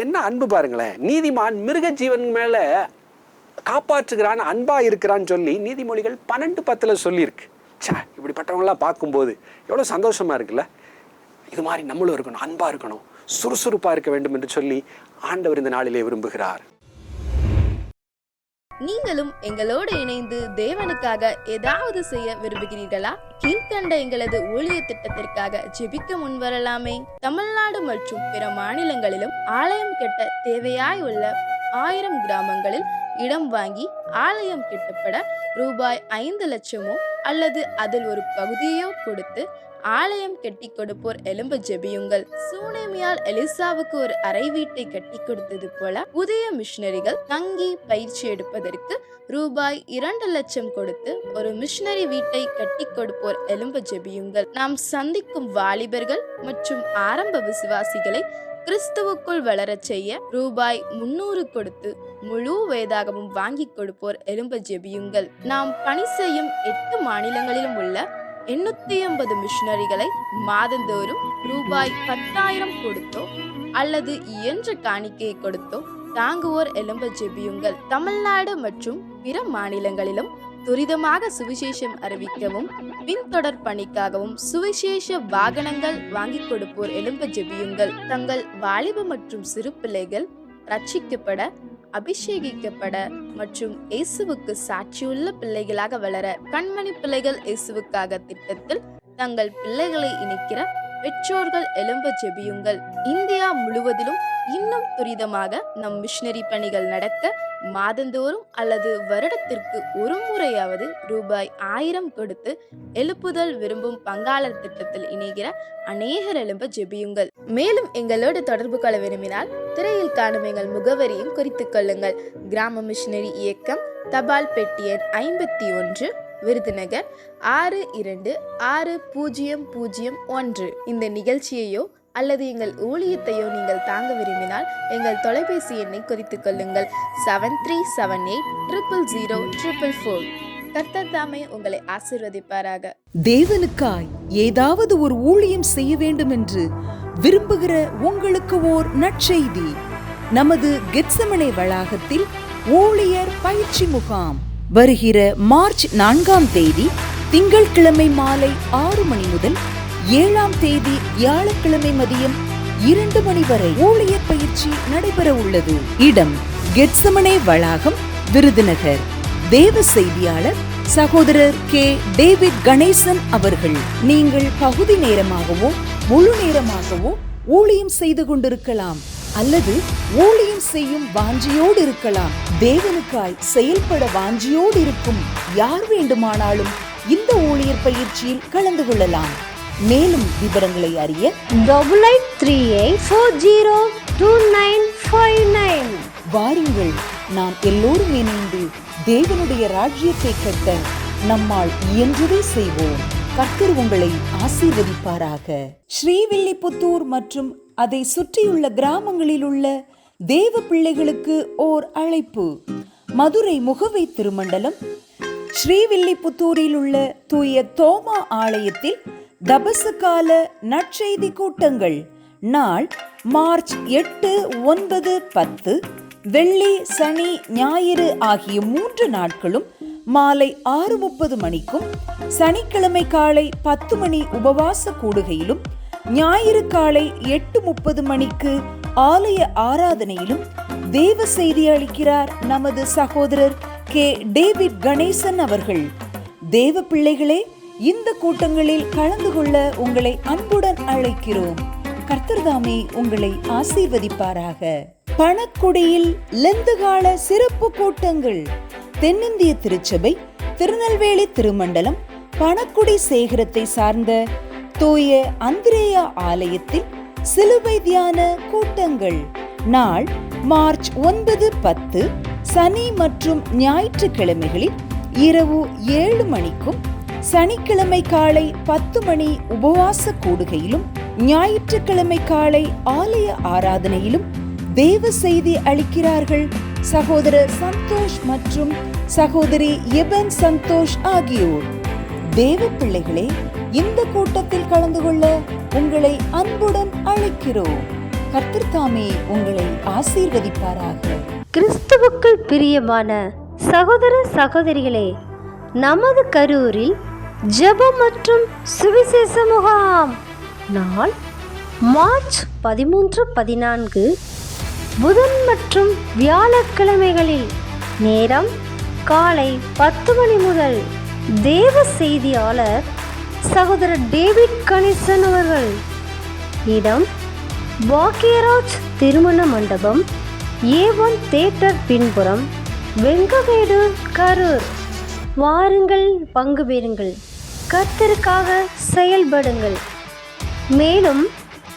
என்ன அன்பு பாருங்களேன். நீதிமான் மிருக ஜீவன் மேலே காப்பாற்றுகிறான், அன்பாக இருக்கிறான்னு சொல்லி நீதிமொழிகள் 12:10 சொல்லியிருக்கு. இப்படிப்பட்டவங்களாம் பார்க்கும்போது எவ்வளோ சந்தோஷமாக இருக்குல்ல. இது மாதிரி நம்மளும் இருக்கணும், அன்பாக இருக்கணும், சுறுசுறுப்பாக இருக்க வேண்டும் என்று சொல்லி ஆண்டவர் இந்த நாளிலே விரும்புகிறார். நீங்களும் எங்களோடு இணைந்து தேவனுக்காக ஏதாவது செய்ய விரும்புகிறீர்களா? கீழ்கண்ட எங்களது ஊழிய திட்டத்திற்காக ஜெபிக்க முன்வரலாமே. தமிழ்நாடு மற்றும் பிற மாநிலங்களிலும் ஆலயம் கட்ட தேவையாய் உள்ள 1000 கிராமங்களில் இடம் வாங்கி ஆலயம் கட்டப்பட ரூபாய் 5 லட்சமோ அல்லது அதில் ஒரு பகுதியோ கொடுத்து ஆலயம் கட்டி கொடுப்போர் எழும்ப ஜெபியுங்கள். சூனேமியால் எலிசாவுக்கு ஒரு அறை வீட்டை கட்டி கொடுத்தது போல புதிய மிஷனரிகள் தங்கி பயிற்சி எடுப்பதற்கு ரூபாய் 2 லட்சம் கொடுத்து ஒரு மிஷனரி வீட்டை கட்டி கொடுப்போர் எழும்ப ஜெபியுங்கள். நாம் சந்திக்கும் வாலிபர்கள் மற்றும் ஆரம்ப விசுவாசிகளை கிறிஸ்துவுக்குள் வளரச் செய்ய ரூபாய் 300 கொடுத்து முழு வேதாகமும் வாங்கி கொடுப்போர் எழும்ப ஜெபியுங்கள். நாம் பணி செய்யும் 8 மாநிலங்களிலும் உள்ள 850 மிஷனரிகளை மாதந்தோறும் ரூபாய் 10,000 கொடுத்தோ அல்லது இயன்ற காணிக்கையை கொடுத்தோ தாங்குவோர் எழும்ப ஜெபியுங்கள். தமிழ்நாடு மற்றும் பிற மாநிலங்களிலும் துரிதமாக சுவிசேஷம் அறிவிக்கவும் பின்தொடர் பணிக்காகவும் சுவிசேஷ வாகனங்கள் வாங்கி கொடுப்போர் எழும்ப ஜெபியுங்கள். தங்கள் வாலிப மற்றும் சிறு பிள்ளைகள் ரட்சிக்கப்பட, அபிஷேகிக்கப்பட மற்றும் இயேசுவுக்கு சாட்சியுள்ள பிள்ளைகளாக வளர கண்மணி பிள்ளைகள் இயேசுவுக்காக திட்டத்தில் தங்கள் பிள்ளைகளை இணைக்கிற பெற்றோர்கள் எழும்ப ஜெபியுங்கள். இந்தியா முழுவதிலும் இன்னும் துரிதமாக நம் மிஷனரி பணிகள் நடக்க மாதந்தோறும் அல்லது வருடத்திற்கு ஒரு முறையாவது ரூபாய் 1000 கொடுத்து எழுப்புதல் விரும்பும் பங்காளர் திட்டத்தில் இணைகிற அநேகர் எழும்ப ஜெபியுங்கள். மேலும் எங்களோடு தொடர்பு கொள்ள விரும்பினால் திரையில் காணும் எங்கள் முகவரியும் குறித்துக் கொள்ளுங்கள். கிராம மிஷனரி இயக்கம், தபால் பெட்டி எண் 51, விருதுநகர் 626001. இந்த நிகழ்ச்சியையோ அல்லது எங்கள் ஊழியத்தையோ நீங்கள் தாங்க விரும்பினால் எங்கள் தொலைபேசி எண்ணை குறித்துக் கொள்ளுங்கள். 7378000444. கர்த்தர் தாமே உங்களை ஆசீர்வதிப்பாராக. தேவனுக்காய் ஏதாவது ஒரு ஊழியம் செய்ய வேண்டும் என்று விரும்புகிற உங்களுக்கு ஓர் நற்செய்தி. நமது கெத்செமனே வளாகத்தில் ஊழியர் பயிற்சி முகாம் வருகிற மார்ச் 4ஆம் தேதி திங்கட்கிழமை மாலை 6 மணி முதல் 7ஆம் தேதி வியாழக்கிழமை மதியம் 2 மணி வரை ஊழியர் பயிற்சி நடைபெற உள்ளது. இடம் கெத்செமனே வளாகம், விருதுநகர். தேவ செய்தியாளர் சகோதரர் கே. டேவிட் கணேசன் அவர்கள். நீங்கள் பகுதி நேரமாகவோ முழு நேரமாகவோ ஊழியம் செய்து கொண்டிருக்கலாம் அல்லது ஊழியம் செய்யும் வாஞ்சியோடு இருக்கலாம். தேவனுக்காய் செயல்பட வாஞ்சியோடு இருக்கும் யார் வேண்டுமானாலும் இந்த ஊழியர் பயிற்சியில் கலந்து கொள்ளலாம். மேலும் விவரங்களை அறிய 8838402959. வாருங்கள், நாம் எல்லோரும் இணைந்து தேவனுடைய ராஜ்யத்தை கட்ட நம்மால் இயன்றதை செய்வோம். கர்த்தர் உங்களை ஆசீர்வதிப்பாராக. ஸ்ரீவில்லிபுத்தூர் மற்றும் அதை சுற்றியுள்ள கிராமங்களில் உள்ள தேவ பிள்ளைகளுக்கு ஓர் அழைப்பு. மதுரை முகவை திருமண்டலம் ஸ்ரீவில்லிபுத்தூரில் உள்ள தூய தோமா ஆலயத்தில் தபசுகால நற்செய்தி கூட்டங்கள். நாள் மார்ச் 8, 9, 10, வெள்ளி, சனி, ஞாயிறு ஆகிய 3 நாட்களும் மாலை 6:30 மணிக்கும், சனிக்கிழமை காலை 10 மணி உபவாச கூடுகையிலும், ஞாயிறு காலை 8:30 மணிக்கு ஆலய ஆராதனையிலும் தேவ செய்தி அளிக்கிறார் நமது சகோதரர் கே. டேவிட் கணேசன் அவர்கள். தேவ பிள்ளைகளே, இந்த கூட்டங்களில் கலந்து கொள்ள உங்களை அன்புடன் அழைக்கிறோம். கர்த்தர் தாமே உங்களை ஆசீர்வதிப்பாராக. பணக்குடியில் லெந்துகால சிறப்பு கூட்டங்கள். தென்னிந்திய திருச்சபை திருநெல்வேலி திருமண்டலம் பணக்குடி சேகரத்தை சார்ந்த தூய அந்திரேயா ஆலயத்தில் சிலுவை தியான கூட்டங்கள். நாள் மார்ச் 9, 10, சனி மற்றும் ஞாயிற்றுக்கிழமைகளில் இரவு 7 மணிக்கும், சனிக்கிழமை காலை 10 மணி உபவாச கூடுகையிலும், ஞாயிற்றுக்கிழமை காலை ஆலய ஆராதனையிலும் தேவ செய்தி அளிக்கிறார்கள் சகோதரர் சந்தோஷ் மற்றும் சகோதரி எபன் சந்தோஷ் ஆகியோர். தேவ பிள்ளைகளே, இந்த கூட்டத்தில் கலந்து கொள்ள உங்களை அன்புடன் அழைக்கிறோம். கர்த்தர் தாமே உங்களை ஆசீர்வதிப்பாராக. கிறிஸ்துவுக்குள் பிரியமான சகோதர சகோதரிகளே, நமது கரூரில் ஜெபம் மற்றும் சுவிசேஷ முகாம். நாள் மார்ச் 13, 14, புதன் மற்றும் வியாழக்கிழமைகளில். நேரம் காலை 10 மணி முதல். தேவ செய்தியாளர் சகோதரர் டேவிட் கணேசன் அவர்கள். இடம் பாக்கியராஜ் திருமண மண்டபம், A1 தியேட்டர் பின்புறம், வெங்கவேடு, கரூர். வாருங்கள், பங்கு பெறுங்கள். கர்த்தருக்காக செயல்படுங்கள். மேலும்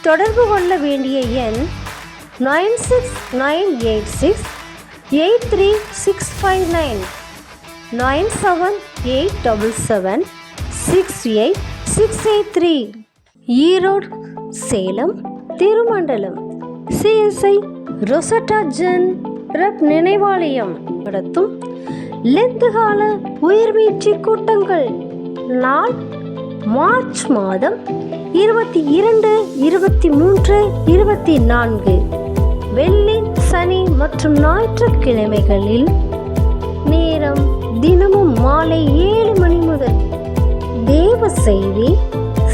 தொடர்பு கொள்ள வேண்டிய எண் 9698683659 9787768683. ஈரோடு, சேலம், திருமண்டலம் CSI ரொசட்டா ஜென் ரப் நினைவாலயம் நடத்தும் லெந்துகால உயிர்மீட்சி கூட்டங்கள். நாள் மார்ச் மாதம் 22, 23, 24 வெள்ளி, சனி மற்றும் ஞாயிற்றுக்கிழமைகளில். நேரம் தினமும் மாலை 7 மணி முதல். தேவ செய்தி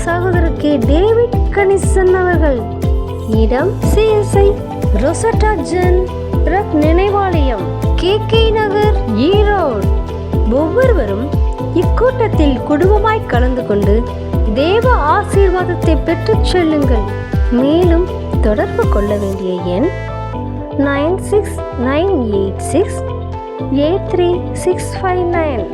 சகோதரர் கே. டேவிட் கணிசன் அவர்கள். இடம் CSI ரொசட்டா ஜென் ரப் நினைவாலயம், KK நகர், ஈரோடு. ஒவ்வொருவரும் இக்கூட்டத்தில் குடும்பமாய் கலந்து கொண்டு தேவ ஆசீர்வாதத்தை பெற்றுச் செல்லுங்கள். மேலும் தொடர்பு கொள்ள வேண்டிய எண் 9698683659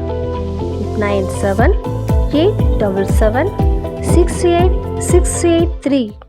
9787768683.